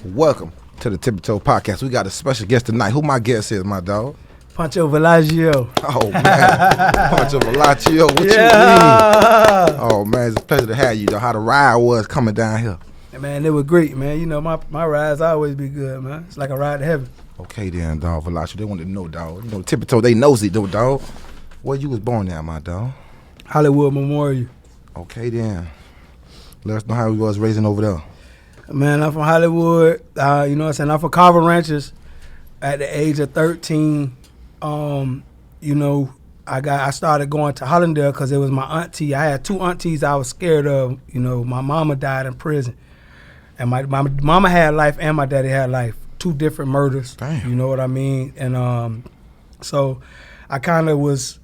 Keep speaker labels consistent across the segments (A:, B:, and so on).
A: Welcome to the Tippie podcast. We got a special guest tonight. Who my guest is, my dog?
B: Puncho Villashio.
A: Oh, man. Puncho Villashio. What you mean? Oh, man, it's a pleasure to have you, though. How the ride was coming down here.
B: Man, it was great, man. You know, my rides always be good, man. It's like a ride to heaven.
A: Okay, then, dog, Villashio. They wanted to know, dog. You know, Tippie, they nosy, though, dog. Where you was born at, my dog?
B: Hollywood Memorial.
A: Okay, then. Let us know how you was raising over there.
B: Man, I'm from Hollywood. You know what I'm saying? I'm from Carver Ranches. At the age of 13, you know, I started going to Hollandale because it was my auntie. I had two aunties I was scared of. You know, my mama died in prison. And my mama had life and my daddy had life. Two different murders.
A: Damn.
B: You know what I mean? And so I kind of was,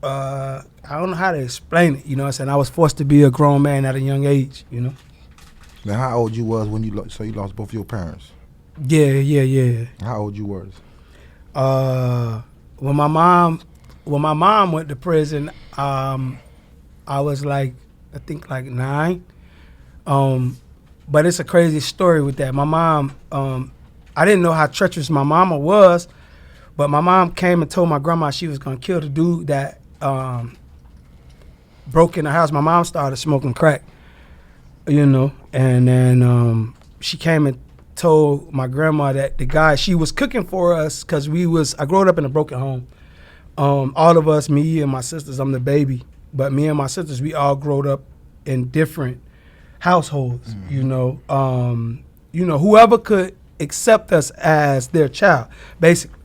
B: I don't know how to explain it. You know what I'm saying? I was forced to be a grown man at a young age, you know?
A: Now, how old you was when you lost both your parents?
B: Yeah.
A: How old you was?
B: When my mom went to prison, I was like, I think like 9. But it's a crazy story with that. My mom, I didn't know how treacherous my mama was, but my mom came and told my grandma she was gonna kill the dude that broke in the house. My mom started smoking crack, you know, and then she came and told my grandma that the guy she was cooking for us, because I grew up in a broken home. All of us, me and my sisters, I'm the baby, but me and my sisters, we all growed up in different households.
A: Mm-hmm.
B: You know, whoever could accept us as their child, basically.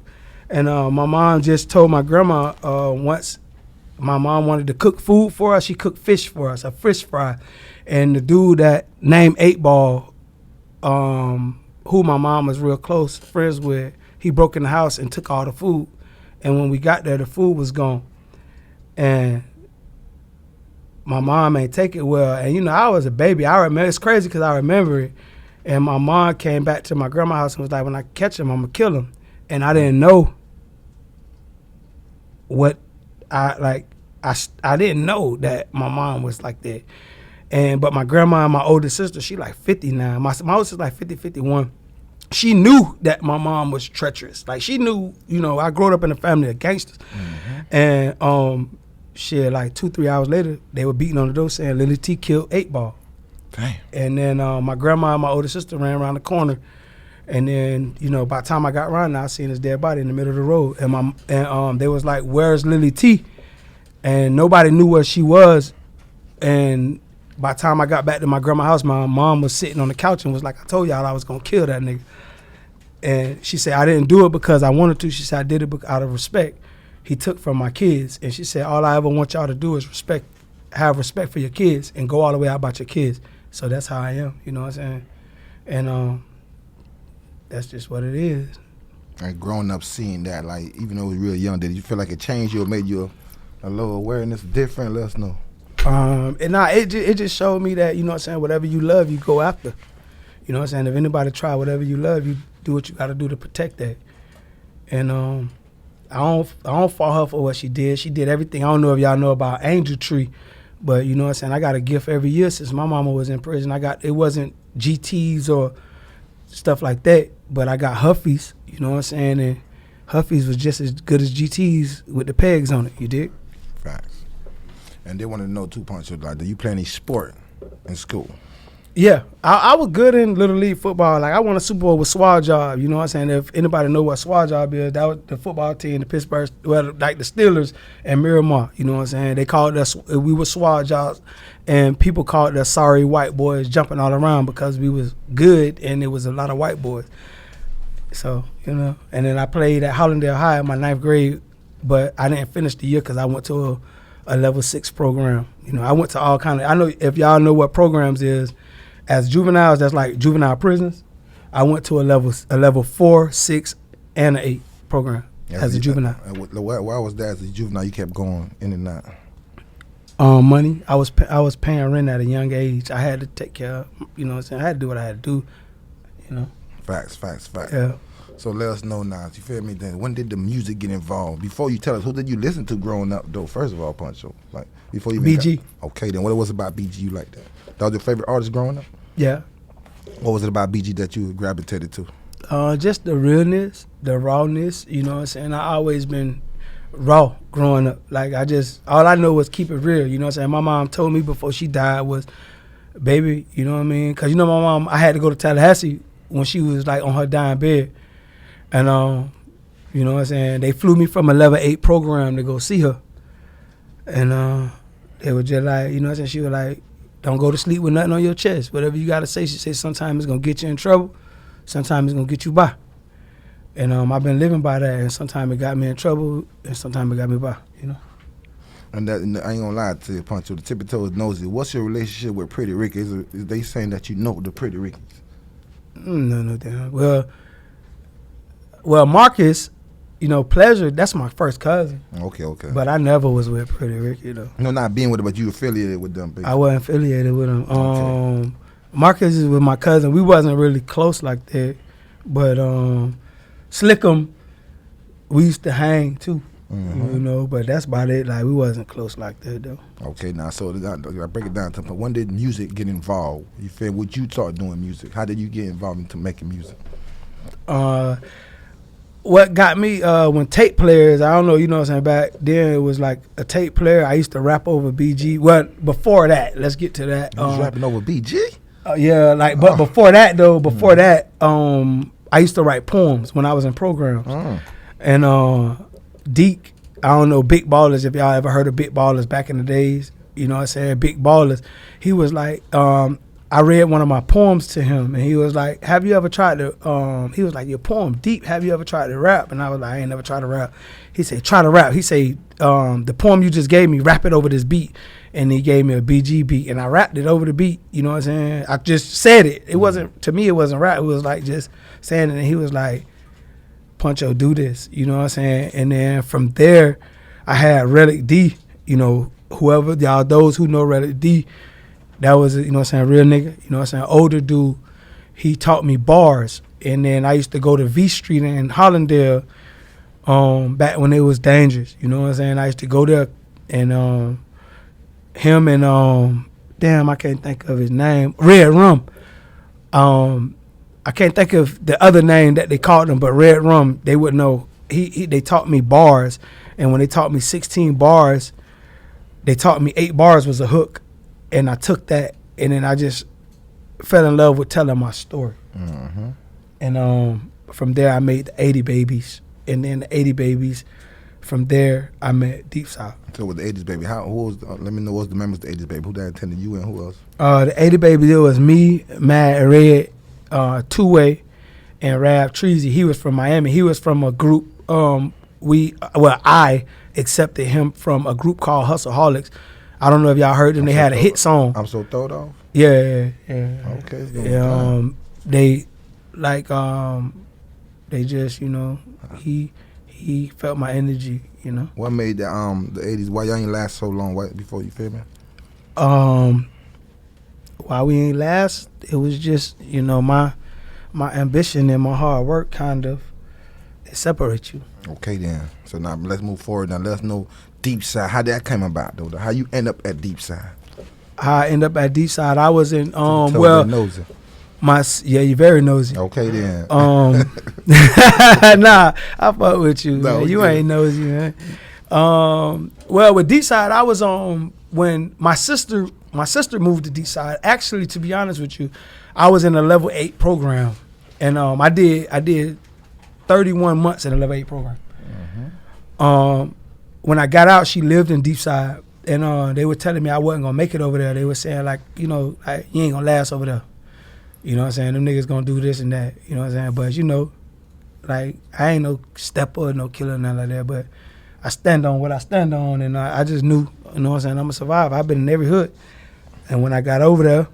B: And my mom just told my grandma once my mom wanted to cook food for us, she cooked fish for us, a fish fry. And the dude that named 8 Ball, who my mom was real close friends with, he broke in the house and took all the food. And when we got there, the food was gone. And my mom ain't take it well. And, you know, I was a baby. I remember, it's crazy because I remember it. And my mom came back to my grandma's house and was like, when I catch him, I'm going to kill him. And I didn't know what I didn't know that my mom was like that. But my grandma and my older sister, she like 50 now. My older sister like 50, 51. She knew that my mom was treacherous. Like, she knew, you know, I grew up in a family of gangsters. Mm-hmm. And shit, like 2-3 hours later, they were beating on the door saying Lily T killed 8 Ball.
A: Damn.
B: And then my grandma and my older sister ran around the corner. And then, you know, by the time I got around there, I seen his dead body in the middle of the road. And they was like, where's Lily T? And nobody knew where she was. And by the time I got back to my grandma's house, my mom was sitting on the couch and was like, I told y'all I was going to kill that nigga. And she said, I didn't do it because I wanted to. She said, I did it out of respect. He took from my kids. And she said, all I ever want y'all to do is have respect for your kids and go all the way out about your kids. So that's how I am, you know what I'm saying? And that's just what it is.
A: Like, growing up seeing that, like, even though it was real young, did you feel like it changed you or made you a little awareness different? Let us know.
B: It just showed me that, you know what I'm saying, whatever you love, you go after. You know what I'm saying? If anybody try whatever you love, you do what you got to do to protect that. And I don't fault her for what she did. She did everything. I don't know if y'all know about Angel Tree, but you know what I'm saying, I got a gift every year since my mama was in prison. It wasn't GTs or stuff like that, but I got Huffies, you know what I'm saying? And Huffies was just as good as GTs with the pegs on it, you dig?
A: Facts. And they wanted to know too, Poncho, like, do you play any sport in school?
B: Yeah, I was good in Little League football. Like, I won a Super Bowl with Swag Job, you know what I'm saying? If anybody know what Swag Job is, that was the football team, the Pittsburgh, well, like the Steelers and Miramar, you know what I'm saying? They called us, we were Swag Jobs, and people called us sorry white boys jumping all around because we was good and there was a lot of white boys. So, you know, and then I played at Hollandale High in my 9th grade, but I didn't finish the year because I went to a level 6 program. You know, I went to all kind of, I know if y'all know what programs is, as juveniles, that's like juvenile prisons. I went to a level 4, 6, and an 8 program as a juvenile.
A: Why was that as a juvenile? You kept going in and out.
B: Money. I was paying rent at a young age. I had to take care of, you know what I'm saying? I had to do what I had to do, you know.
A: Facts.
B: Yeah.
A: So let us know now, you feel me? Then when did the music get involved? Before you tell us, who did you listen to growing up, though? First of all, Puncho, like before you.
B: BG.
A: Okay, then what was about BG you like that? That was your favorite artist growing up?
B: Yeah.
A: What was it about BG that you gravitated to?
B: Just the realness, the rawness, you know what I'm saying? I always been raw growing up. Like, all I know was keep it real, you know what I'm saying? My mom told me before she died was, baby, you know what I mean? Because, you know, my mom, I had to go to Tallahassee when she was, like, on her dying bed. And, you know what I'm saying? They flew me from a level 8 program to go see her. And they were just like, you know what I'm saying? She was like, don't go to sleep with nothing on your chest. Whatever you got to say, she said, sometimes it's going to get you in trouble. Sometimes it's going to get you by. And I've been living by that. And sometimes it got me in trouble. And sometimes it got me by, you know?
A: And I ain't going to lie to you, Poncho. The tippy toe is nosy. What's your relationship with Pretty Ricky? Is they saying that you know the Pretty Rickies?
B: No, damn. Well, Marcus, you know, Pleasure, that's my first cousin.
A: Okay.
B: But I never was with Pretty Ricky, though.
A: No, not being with them, but you affiliated with them, basically.
B: I wasn't affiliated with him.
A: Okay.
B: Marcus is with my cousin. We wasn't really close like that. But Slickum, we used to hang, too. Mm-hmm. You know, but that's about it. Like, we wasn't close like that, though.
A: Okay, now, so I break it down to, when did music get involved? You feel, would you start doing music? How did you get involved into making music?
B: What got me, when tape players, I don't know, you know what I'm saying, back then it was like a tape player. I used to rap over BG. Well, before that, let's get to that.
A: You was rapping over BG?
B: Yeah, like, but before that, though, I used to write poems when I was in programs. And Deke, I don't know, Big Ballers, if y'all ever heard of Big Ballers back in the days, you know what I'm saying, Big Ballers, he was like, I read one of my poems to him, and he was like, have you ever tried to, he was like, your poem deep, have you ever tried to rap? And I was like, I ain't never tried to rap. He said, try to rap. He said, the poem you just gave me, rap it over this beat. And he gave me a BG beat, and I rapped it over the beat, you know what I'm saying? I just said it. It wasn't, to me, it wasn't rap. It was like just saying it, and he was like, Puncho, do this, you know what I'm saying? And then from there, I had Relic D, you know, whoever, y'all, those who know Relic D, that was, you know what I'm saying, real nigga, you know what I'm saying, older dude. He taught me bars. And then I used to go to V Street in Hollandale back when it was dangerous, you know what I'm saying? I used to go there, and him and, damn, I can't think of his name, Red Rum. I can't think of the other name that they called him, but Red Rum, they would know. They taught me bars. And when they taught me 16 bars, they taught me 8 bars was a hook. And I took that, and then I just fell in love with telling my story. Mm-hmm. And from there, I made the 80 Babies. And then the 80 Babies, from there, I met DEEPSiDE. So
A: with the 80s Baby, let me know what's the members of the 80s Baby. Who that attended you and who else?
B: The 80 Babies, it was me, Mad Red, Two-Way, and Rab Treasy. He was from Miami. He was from a group, I accepted him from a group called Hustleaholics. I don't know if y'all heard them. They had a hit song.
A: I'm So Throwed Off?
B: Yeah.
A: Okay.
B: They just, you know, he felt my energy, you know.
A: What made the 80s, why y'all ain't last so long before, you feel me?
B: Why we ain't last, it was just, you know, my ambition and my hard work kind of, it separates you.
A: Okay then. So now let's move forward. Now let's know DEEPSiDE. How that came about though? How you end up at DEEPSiDE?
B: How I end up at DEEPSiDE, I was in
A: nosy.
B: You're very nosy.
A: Okay then.
B: Nah, I fuck with you. No, man. You ain't nosy, man. Well, with DEEPSiDE, I was when my sister moved to DEEPSiDE. Actually, to be honest with you, I was in a level 8 program, and I did 31 months in a level 8 program. Mm-hmm. When I got out, she lived in DEEPSiDE, and they were telling me I wasn't gonna make it over there. They were saying, like, you know, you ain't gonna last over there. You know what I'm saying? Them niggas gonna do this and that. You know what I'm saying? But, you know, like, I ain't no stepper, no killer, nothing like that. But I stand on what I stand on, and I just knew, you know what I'm saying, I'm a survivor. I've been in every hood. And when I got over there,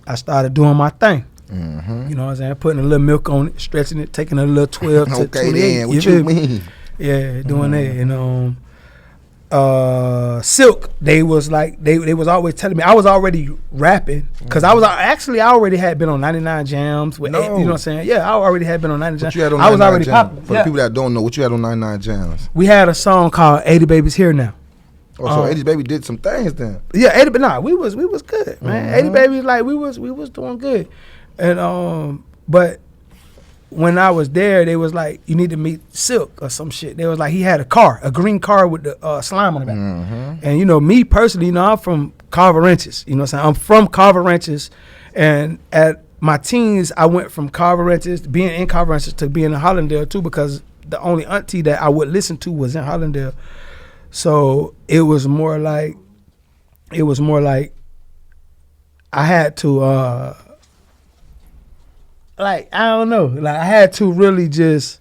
B: I started doing my thing. Mm-hmm. You know what I'm saying? Putting a little milk on it, stretching it, taking a little 12 to 28.
A: Then, what you mean?
B: Yeah, doing that. And Silk, they was like, they was always telling me, I was already rapping, because I already had been on 99 Jams with, you know what I'm saying? Yeah, I already had been on 99 Jams. I was already popping.
A: For the people that don't know, what you had on 99 Jams?
B: We had a song called 80 Babies Here Now.
A: Oh, so 80 Baby did some things then.
B: Yeah, 80, but we was good, man. 80 Babies, like, we was doing good. And but when I was there, they was like, you need to meet Silk or some shit. They was like, he had a green car with the slime on the back.
A: Mm-hmm.
B: And, you know, me personally, you know, I'm from Carver Ranches. You know what I'm saying? I'm from Carver Ranches. And at my teens, I went from Carver Ranches, being in Carver Ranches, to being in Hollandale, too, because the only auntie that I would listen to was in Hollandale. So it was more like I had to, like, I don't know. Like, I had to really just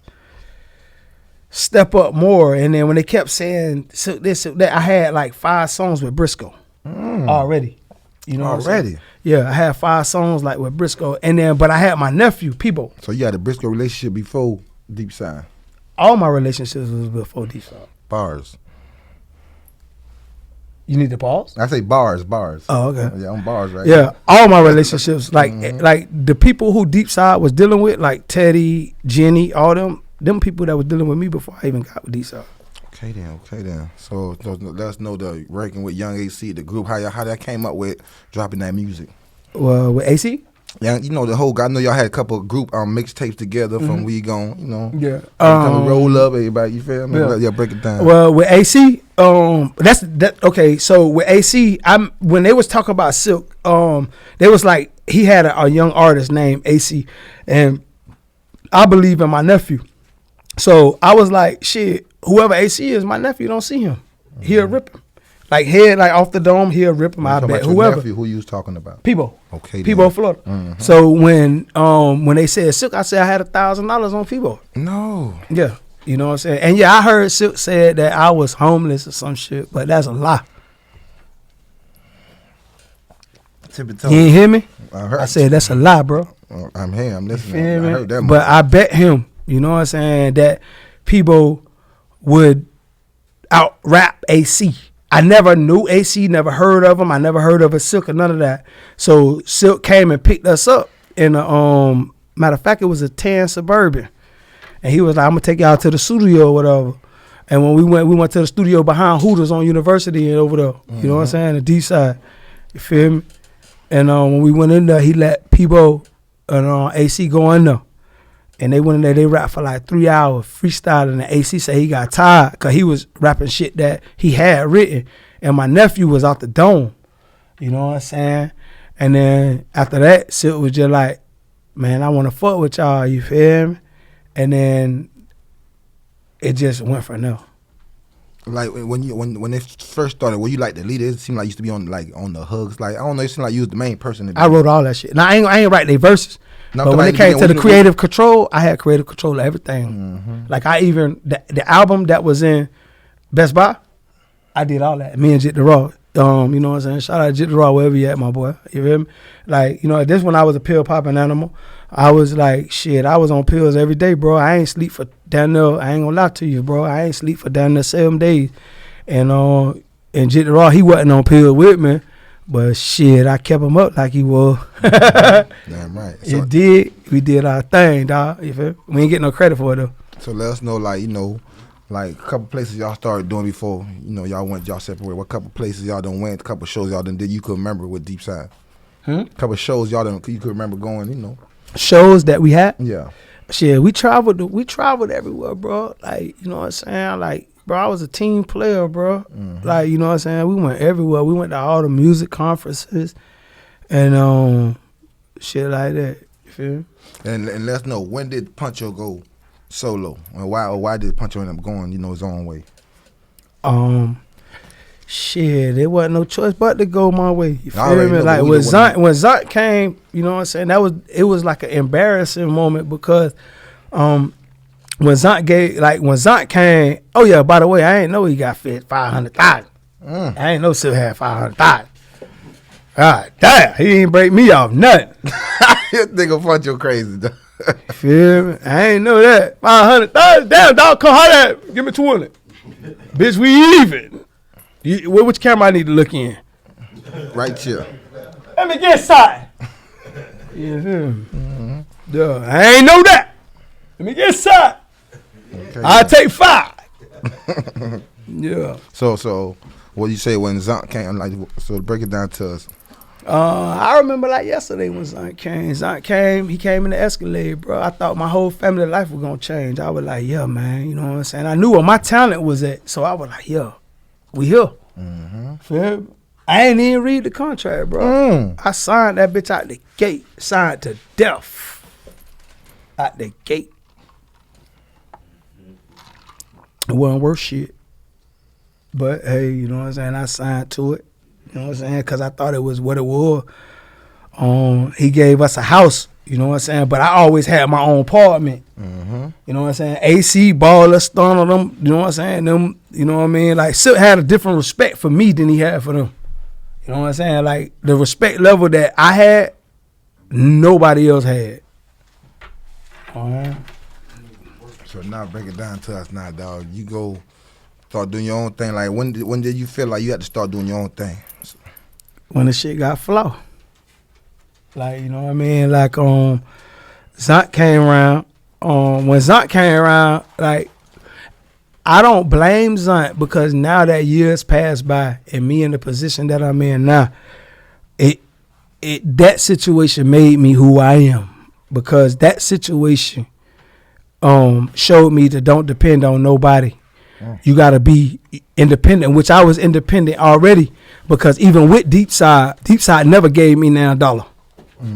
B: step up more. And then when they kept saying so this, so that, I had like 5 songs with Briscoe already. You know what I'm saying? Yeah, I had 5 songs like with Briscoe. And then, but I had my nephew, Peebo.
A: So you had a Briscoe relationship before DEEPSiDE?
B: All my relationships was before DEEPSiDE.
A: Bars.
B: You need to pause?
A: I say bars.
B: Oh, okay.
A: Yeah, I'm bars right
B: Yeah,
A: now.
B: all my relationships, like the people who DEEPSiDE was dealing with, like Teddy, Jenny, all them people that was dealing with me before I even got with DEEPSiDE.
A: Okay then. So let us know the working with Young AC, the group, how that came up with dropping that music.
B: Well, with AC?
A: Yeah, you know the whole. I know y'all had a couple of group mixtapes together from We Gone. You know.
B: Yeah.
A: Roll up, everybody. You feel me? Yeah. Break it down.
B: Well, with AC, that's that. Okay, so with AC, when they was talking about Silk, they was like he had a young artist named AC, and I believe in my nephew. So I was like, shit, whoever AC is, my nephew don't see him. He'll rip him. Like head, like off the dome, he'll rip him. I bet whoever.
A: Nephew, who you was talking about?
B: Peebo.
A: Okay.
B: Peebo, Florida. Mm-hmm. So when they said Silk, I said I had $1,000 on Peebo.
A: No.
B: Yeah, you know what I'm saying. And yeah, I heard Silk said that I was homeless or some shit, but that's a lie. You ain't hear me? I said that's a lie, bro.
A: I'm here. I'm listening. I heard that.
B: But I bet him. You know what I'm saying? That Peebo would out rap AC. I never knew AC, never heard of him. I never heard of a Silk or none of that. So Silk came and picked us up in a matter of fact, it was a tan Suburban. And he was like, I'm gonna take y'all to the studio or whatever. And when we went to the studio behind Hooters on University and over there. You know what I'm saying? The DEEPSiDE. You feel me? And when we went in there, he let Peebo and AC go in there. And they went in there, they rapped for like 3 hours, freestyling, and AC said he got tired because he was rapping shit that he had written. And my nephew was out the dome. You know what I'm saying? And then after that, Silk was just like, man, I want to fuck with y'all, you feel me? And then it just went from there.
A: Like when they first started, were you like the leader? It seemed like you used to be on the hugs. Like I don't know, it seemed like you was the main person.
B: I wrote all that shit. Now I ain't write their verses. No, but when it came to the creative control, I had creative control of everything. Mm-hmm. Like I even the album that was in Best Buy, I did all that. Me and Jit the Raw. You know what I'm saying? Shout out to Jit the Raw wherever you at, my boy. You feel me? Like, you know, this when I was a pill popping animal. I was like, shit, I was on pills every day, bro. I ain't sleep for down there. I ain't gonna lie to you, bro. I ain't sleep for down there 7 days. And Jit the Raw, he wasn't on pills with me. But shit, I kept him up like he was.
A: Damn right. So,
B: we did our thing, dog. You feel? We ain't getting no credit for it though.
A: So let us know, like, you know, like a couple places y'all started doing before, you know, y'all separated. What couple places y'all done went, a couple shows y'all done did you could remember with DEEPSiDE? Couple shows y'all done you could remember going, you know.
B: Shows that we had?
A: Yeah.
B: Shit, we traveled everywhere, bro. Like, you know what I'm saying? Like, bro, I was a team player, bro. Mm-hmm. Like, you know what I'm saying? We went everywhere. We went to all the music conferences and shit like that. You feel me?
A: And let us know, when did Poncho go solo? And why did Poncho end up going, you know, his own way?
B: Shit, there wasn't no choice but to go my way. You feel me? Like when Zont came, you know what I'm saying? It was like an embarrassing moment because when Zont came, oh yeah, by the way, I ain't know he got fit 500,000. I ain't know Silk had 500,000. God damn, he ain't break me off nothing.
A: This nigga Poncho crazy, though.
B: Feel me? I ain't know that. 500,000, damn dog, come holler at me. Give me 20. Bitch, we even. Which camera I need to look in?
A: Right here.
B: Let me get inside. Yeah, mm-hmm. I ain't know that. Let me get inside. Okay, I'll take 5. Yeah.
A: So what you say when Zont came? Like, so break it down to us.
B: I remember like yesterday when Zont came. He came in the Escalade, bro. I thought my whole family life was gonna change. I was like, yeah, man, you know what I'm saying? I knew where my talent was at, so I was like, yeah, we here. Feel me? I ain't even read the contract, bro. I signed that bitch out the gate. Signed to death. Out the gate. It wasn't worth shit. But hey, you know what I'm saying? I signed to it. You know what I'm saying? Because I thought it was what it was. He gave us a house. You know what I'm saying? But I always had my own apartment. You know what I'm saying? AC, baller, stunner, them. You know what I'm saying? Them. You know what I mean? Like Silk had a different respect for me than he had for them. You know what I'm saying? Like the respect level that I had, nobody else had.
A: So now break it down to us now, dog. You go start doing your own thing. Like when did you feel like you had to start doing your own thing?
B: When the shit got flow. Like, you know what I mean? Like Zont came around. When Zont came around, like I don't blame Zont because now that years passed by and me in the position that I'm in now, that situation made me who I am. Because that situation showed me to don't depend on nobody. You gotta be independent, which I was independent already. Because even with DEEPSiDE never gave me now $1.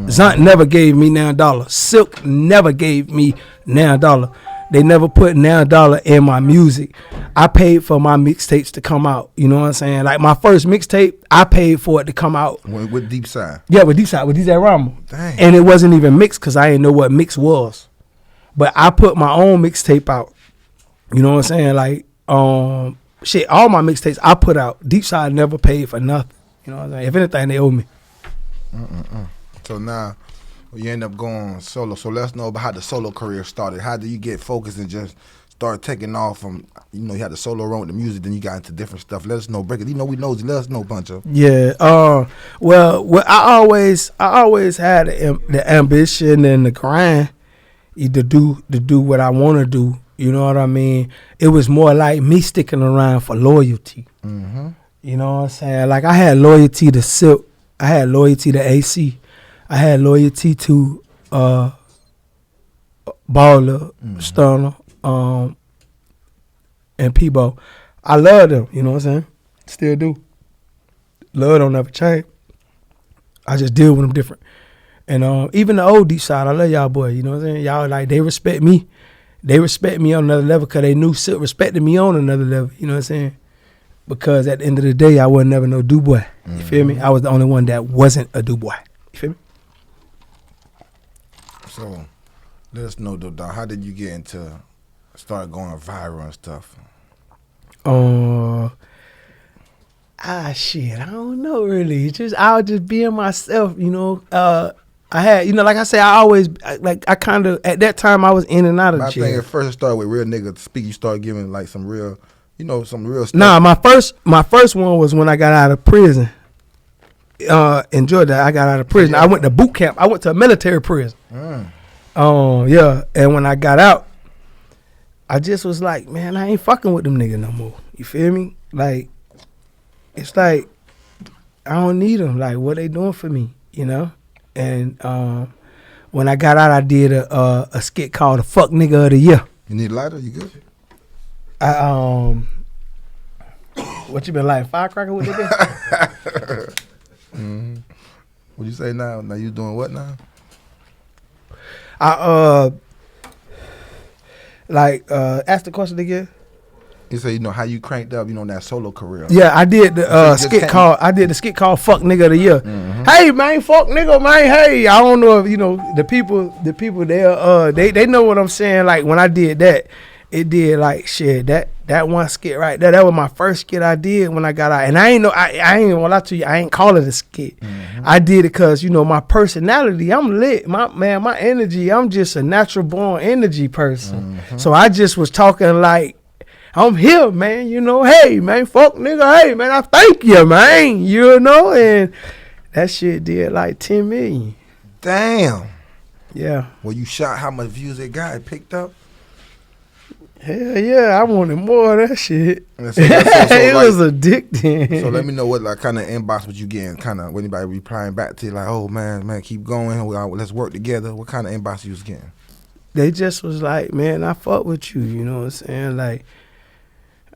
B: Zont never gave me now $1. Silk never gave me now $1. They never put now $1 in my music. I paid for my mixtapes to come out. You know what I'm saying? Like my first mixtape, I paid for it to come out.
A: With DEEPSiDE?
B: Yeah, with DEEPSiDE Rama.
A: Dang.
B: And it wasn't even mixed because I didn't know what mix was. But I put my own mixtape out. You know what I'm saying? Like, shit, all my mixtapes I put out. DEEPSiDE never paid for nothing. You know what I'm saying? If anything, they owe me.
A: So now you end up going solo. So let's know about how the solo career started. How did you get focused and just start taking off from, you had the solo run with the music, then you got into different stuff. Let us know. Break it. We know. Let us know, Puncho.
B: Yeah. Well, I always had the ambition and the grind to do what I want to do. You know what I mean? It was more like me sticking around for loyalty. You know what I'm saying? Like I had loyalty to Silk. I had loyalty to AC. I had loyalty to Baller, Stunner, and Peebo. I love them, you know what I'm saying? Still do. Love don't never change. I just deal with them different. And even the old DEEPSiDE, I love y'all boy, you know what I'm saying? Y'all like they respect me. They respect me on another level because they knew Silk respected me on another level, you know what I'm saying? Because at the end of the day, I wasn't never no do-boy. You feel me? I was the only one that wasn't a do-boy. You feel me?
A: So, let us know, though, dog. How did you get into start going viral and stuff?
B: Shit, I don't know really. I was just being myself, you know. I had, like I say, I kind of, at that time, I was in and out of jail.
A: I think at first it started with real niggas speak. You started giving like some real, some real stuff.
B: Nah, my first one was when I got out of prison. In Georgia, I got out of prison.
A: Yeah.
B: I went to boot camp. I went to a military prison. Yeah. And when I got out, I just was like, man, I ain't fucking with them niggas no more. You feel me? Like, it's like, I don't need them. Like, what they doing for me, you know? And when I got out, I did a skit called the Fuck Nigga of the Year.
A: You need a lighter? You good?
B: What you been like, firecracker with it?
A: What you say now? Now you doing what now?
B: Ask the question again.
A: You say how you cranked up, that solo career.
B: Yeah, I did the skit called Fuck Nigga of the Year. Hey man, fuck nigga, man. Hey, I don't know if the people they know what I'm saying. Like when I did that, it did like shit. That one skit right there, that was my first skit I did when I got out. And I ain't gonna lie to you, I ain't call it a skit. I did it cause my personality, I'm lit. My energy, I'm just a natural born energy person. So I just was talking like, I'm here, man, hey, man, fuck nigga, hey, man, I thank you, man, and that shit did like 10 million.
A: Damn.
B: Yeah.
A: Well, you shot how much views it got? It picked up?
B: Hell yeah, I wanted more of that shit.
A: So
B: It was addicting.
A: So let me know what like kind of inbox was you getting, kind of anybody replying back to you like, oh man, keep going, let's work together. What kind of inbox you was getting?
B: They just was like, man, I fuck with you, you know what I'm saying? Like,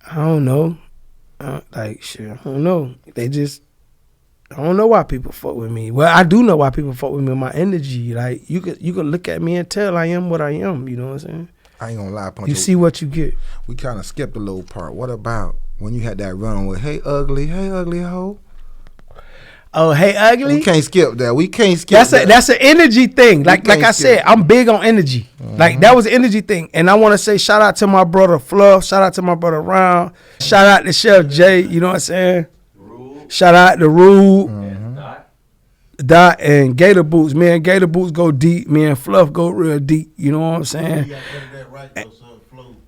B: I don't know. Like, shit, I don't know. They just, I don't know why people fuck with me. Well, I do know why people fuck with me, my energy. Like, you could look at me and tell I am what I am, you know what I'm saying?
A: I ain't gonna lie, Poncho.
B: You see what you get.
A: We kind of skipped a little part. What about when you had that run with, hey ugly hoe?
B: Oh, hey ugly.
A: We can't skip that. We can't skip that.
B: That's an energy thing. Like I said, I'm big on energy. Like that was an energy thing. And I want to say shout out to my brother Fluff. Shout out to my brother Round. Shout out to Chef Jay. You know what I'm saying? Shout out to Rube. Dot and Gator Boots. Me and Gator Boots go deep. Me and Fluff go real deep. You know what I'm saying?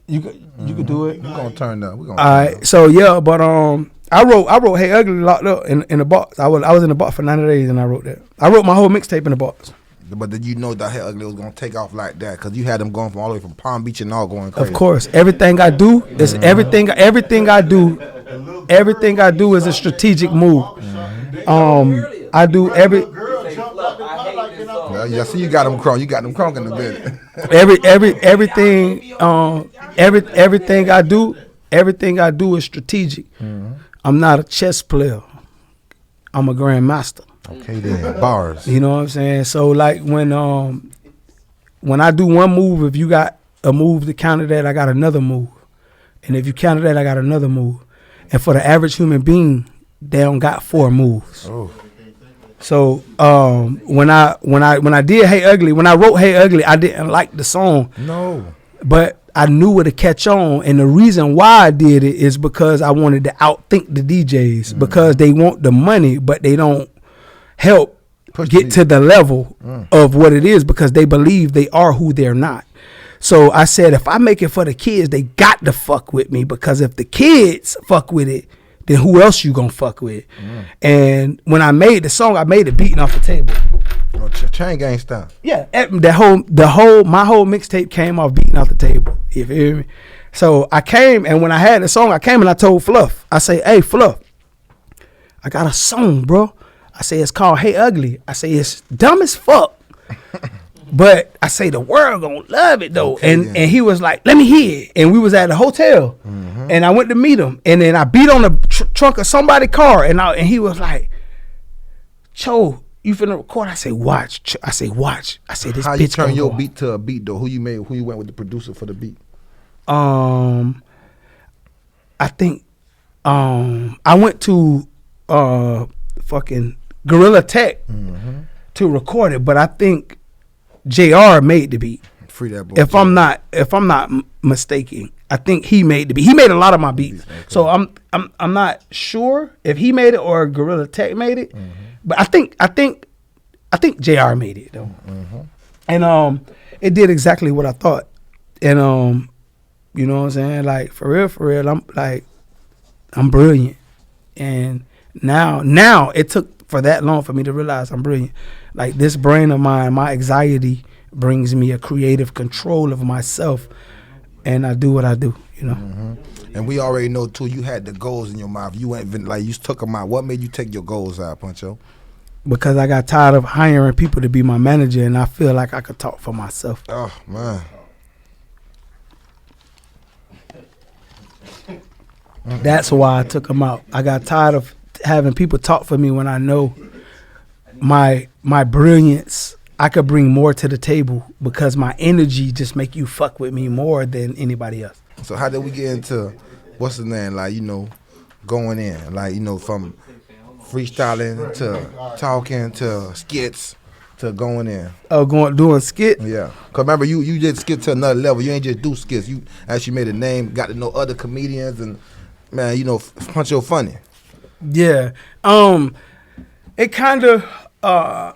B: You could do it.
A: We're gonna turn up. All
B: right. So yeah, but I wrote Hey Ugly locked up in the box. I was in the box for 90 days and I wrote that. I wrote my whole mixtape in the box.
A: But did you know that Hey Ugly was gonna take off like that? Cause you had them going from all the way from Palm Beach and all going crazy.
B: Of course, everything I do is everything I do is a strategic move. I do every.
A: Yeah, see, you got them crunk. You got them crunk in the bed.
B: Everything I do is strategic. I'm not a chess player. I'm a grandmaster.
A: Okay, then bars.
B: You know what I'm saying? So like when I do one move, if you got a move to counter that, I got another move, and if you counter that, I got another move. And for the average human being, they don't got 4 moves.
A: Oh.
B: So when I did Hey Ugly, when I wrote Hey Ugly, I didn't like the song.
A: No.
B: But I knew it to catch on, and the reason why I did it is because I wanted to outthink the DJs because they want the money, but they don't help get to the level of what it is because they believe they are who they're not. So I said, if I make it for the kids, they got to fuck with me because if the kids fuck with it, then who else you gonna fuck with? And when I made the song, I made it beating off the table.
A: Oh, chain gang style.
B: Yeah, my whole mixtape came off beating off the table. You feel me? So I came, and when I had the song, I came and I told Fluff, I say, hey Fluff, I got a song, bro. I say it's called Hey Ugly. I say it's dumb as fuck. But I say the world gonna love it though. Okay, and he was like, let me hear it. And we was at a hotel. And I went to meet him. And then I beat on the trunk of somebody's car. And he was like, Cho, you finna record? I say, watch. I say, watch. I say, this
A: How
B: bitch
A: you turn your
B: go.
A: beat to a beat though? Who you went with the producer for the beat?
B: I think I went to fucking Gorilla Tech to record it. But I think JR made the beat.
A: Free that boy.
B: If I'm not mistaken, I think he made the beat. He made a lot of my beats. Okay. So I'm not sure if he made it or Gorilla Tech made it. But I think JR made it though. And it did exactly what I thought. And you know what I'm saying? Like for real, I'm brilliant. And now it took for that long for me to realize I'm brilliant. Like this brain of mine, my anxiety brings me a creative control of myself, and I do what I do, you know.
A: And we already know too, you had the goals in your mouth. You went like you took them out. What made you take your goals out, Puncho?
B: Because I got tired of hiring people to be my manager, and I feel like I could talk for myself.
A: Oh man.
B: That's why I took them out. I got tired of having people talk for me when I know my brilliance, I could bring more to the table because my energy just make you fuck with me more than anybody else.
A: So how did we get into what's the name? Like, you know, going in, like, you know, from freestyling to talking to skits to going in.
B: Oh, doing skit?
A: Yeah. Cause remember you did skit to another level. You ain't just do skits. You actually made a name, got to know other comedians, and man, you know, Puncho funny.
B: Yeah. It kind of I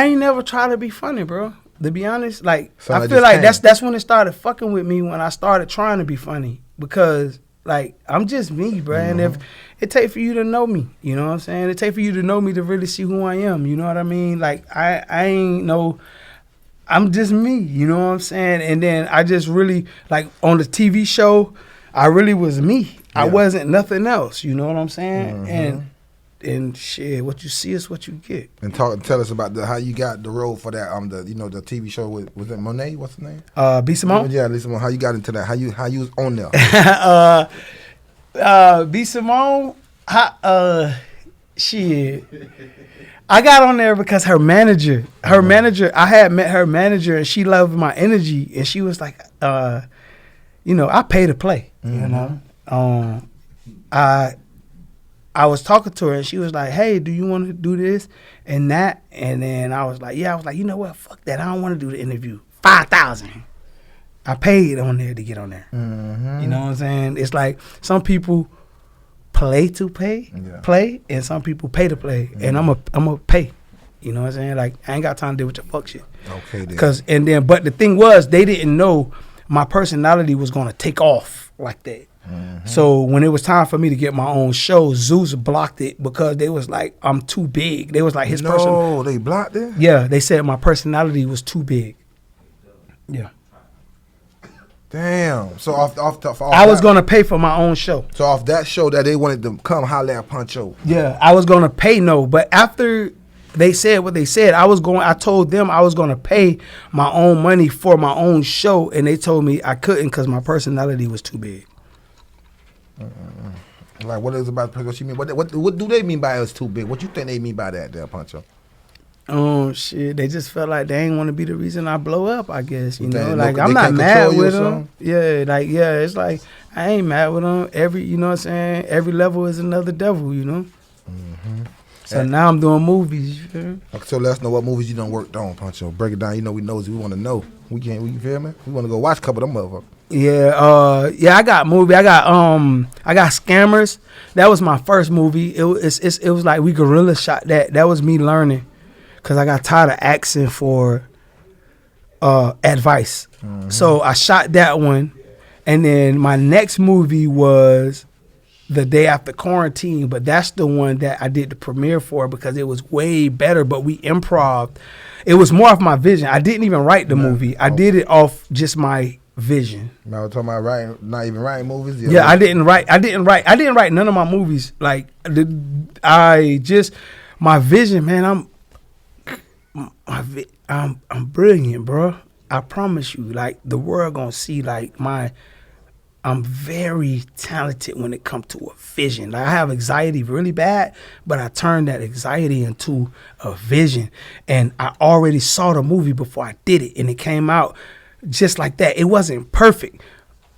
B: ain't never tried to be funny, bro. To be honest, like so I feel like that's when it started fucking with me, when I started trying to be funny, because like I'm just me, bro. And if it take for you to know me, you know what I'm saying? It take for you to know me to really see who I am. You know what I mean? Like I I'm just me, you know what I'm saying? And then I just really, like, on the TV show, I really was me. I wasn't nothing else, you know what I'm saying? And shit, what you see is what you get.
A: And tell us about how you got the role for that the TV show with, was it Monet? What's the name?
B: B. Simone?
A: Yeah, Simone. How you got into that? How you was on there?
B: B. Simone, shit. I got on there because her manager, I had met her manager and she loved my energy and she was like, I pay to play, you know. I was talking to her and she was like, hey, do you want to do this and that? And then I was like, yeah. I was like, you know what? Fuck that. I don't want to do the interview. $5,000. I paid on there to get on there. You know what I'm saying? It's like some people play to play, and some people pay to play. And I'm a pay. You know what I'm saying? Like, I ain't got time to deal with your fuck shit.
A: Okay, then.
B: But the thing was, they didn't know my personality was going to take off like that. So when it was time for me to get my own show, Zeus blocked it because they was like, I'm too big. They was like,
A: No, they blocked it?
B: Yeah, they said my personality was too big. Yeah.
A: Damn. So off
B: I was going to pay for my own show.
A: So off that show that they wanted to come holler at Puncho.
B: Yeah, I was going to pay but after they said what they said, I told them I was going to pay my own money for my own show, and they told me I couldn't because my personality was too big.
A: Like, what is about what you mean? What do they mean by it's too big? What you think they mean by that there, Puncho?
B: Shit, they just felt like they ain't want to be the reason I blow up, I guess, you know?
A: Like,
B: I'm not mad with them. Yeah, it's like, I ain't mad with them. You know what I'm saying? Every level is another devil, you know? So now I'm doing movies. You feel?
A: So let us know what movies you done worked on, Puncho. Break it down. You know we nosy. We want to know. We feel me? We want to go watch a couple of them motherfuckers.
B: Yeah, I got movie. I got Scammers. That was my first movie. It was like we guerrilla shot that. That was me learning, cause I got tired of asking for advice. So I shot that one, and then my next movie was The Day After Quarantine. But that's the one that I did the premiere for because it was way better. But we improv. It was more of my vision. I didn't even write the movie. I did it off just my vision.
A: Now we're talking about writing, not even writing movies.
B: Yeah, I didn't write none of my movies. Like my vision, man. I'm brilliant, bro. I promise you. Like, the world gonna see like I'm very talented when it comes to a vision. Like, I have anxiety really bad, but I turned that anxiety into a vision. And I already saw the movie before I did it, and it came out just like that. It wasn't perfect,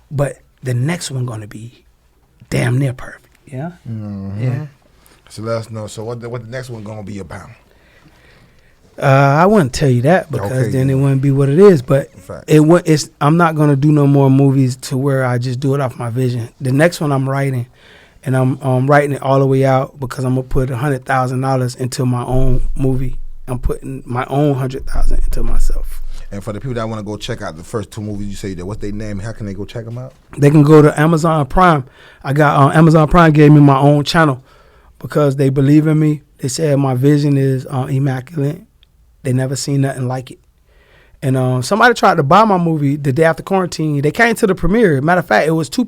B: but the next one gonna be damn near perfect. Yeah. Yeah.
A: So let us know. So what the next one gonna be about?
B: I wouldn't tell you that because then it wouldn't be what it is. But I'm not gonna do no more movies to where I just do it off my vision. The next one I'm writing, and I'm writing it all the way out because I'm gonna put $100,000 into my own movie. I'm putting my own $100,000 into myself.
A: And for the people that want to go check out the first two movies you say, that what's their name? How can they go check them out?
B: They can go to Amazon Prime. I got Amazon Prime gave me my own channel because they believe in me. They said my vision is immaculate. They never seen nothing like it. And somebody tried to buy my movie The Day After Quarantine. They came to the premiere. Matter of fact, it was two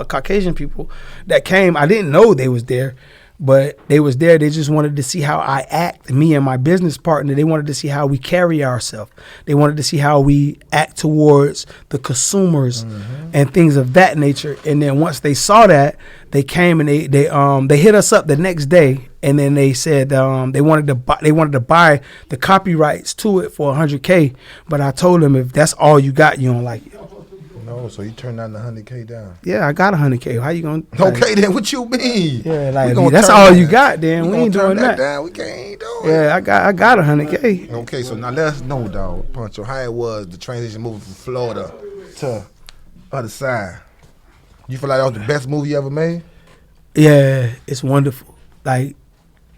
B: Caucasian people that came. I didn't know they was there. But they was there. They just wanted to see how I act, me and my business partner. They wanted to see how we carry ourselves. They wanted to see how we act towards the consumers and things of that nature. And then once they saw that, they came and they hit us up the next day. And then they said they wanted to buy the copyrights to it for $100K. But I told them, if that's all you got, you don't like it.
A: No, so you turned down the $100K down.
B: Yeah, I got $100K. How you gonna?
A: Okay, then what you mean?
B: Yeah, like that's all you got. Then we ain't doing that.
A: Down. We can't do it.
B: Yeah, I got $100K.
A: Okay, so now let us know, dog, Poncho, how it was the transition moving from Florida to other side. You feel like that was the best movie you ever made?
B: Yeah, it's wonderful. Like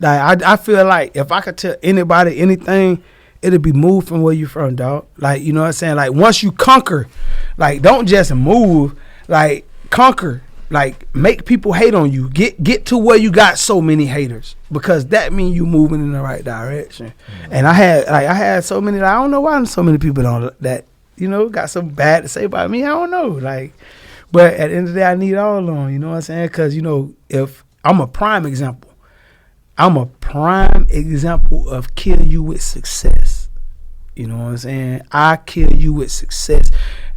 B: I feel like if I could tell anybody anything, it'll be move from where you from, dog. Like, you know what I'm saying? Like, once you conquer, like, don't just move, like, conquer. like make people hate on you. Get to where you got so many haters, because that means you moving in the right direction. And I had so many. I don't know why so many people don't that got something bad to say about me. I don't know. Like, but at the end of the day, I need all of them. You know what I'm saying? Because if I'm a prime example. I'm a prime example of killing you with success. You know what I'm saying? I kill you with success.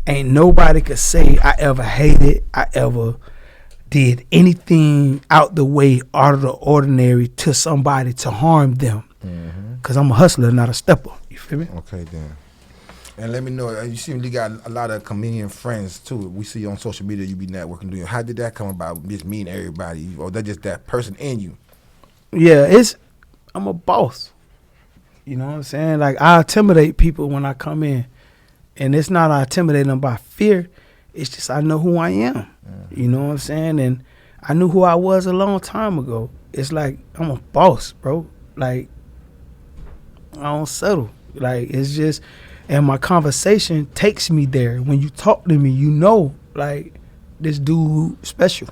B: Ain't nobody could say I ever hated, I ever did anything out the way, out of the ordinary to somebody to harm them. Because I'm a hustler, not a stepper. You feel me?
A: Okay, then. And let me know, you seem you got a lot of comedian friends, too. We see you on social media, you be networking. How did that come about, just meeting everybody? Or that just that person in you?
B: Yeah, I'm a boss. You know what I'm saying? Like, I intimidate people when I come in. And it's not I intimidate them by fear. It's just I know who I am. You know what I'm saying? And I knew who I was a long time ago. It's like, I'm a boss, bro. Like, I don't settle. Like, it's just, and my conversation takes me there. When you talk to me, like, this dude special.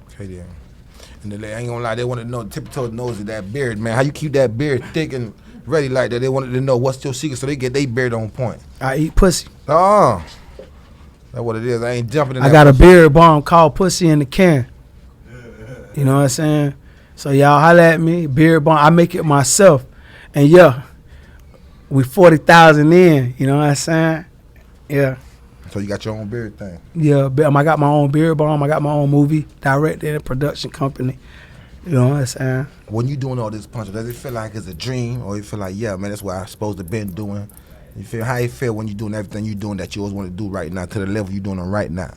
B: Okay,
A: then. And I ain't gonna lie, they wanted to know, tiptoe nose of that beard, man. How you keep that beard thick and ready like that? They wanted to know what's your secret so they get their beard on point.
B: I eat pussy.
A: Oh, that's what it is. I ain't jumping in
B: I
A: that
B: got
A: pussy.
B: a beard bomb called Pussy in the Can. You know what I'm saying? So y'all holla at me, beard bomb. I make it myself. And yeah, we 40,000 in. You know what I'm saying? Yeah.
A: So you got your own beard thing?
B: Yeah, I got my own beard bomb. I got my own movie director and production company. You know what I'm saying?
A: When you doing all this, Puncho, does it feel like it's a dream, or you feel like, yeah, man, that's what I'm supposed to been doing? You feel how you feel when you doing everything you doing that you always want to do right now to the level you doing it right now?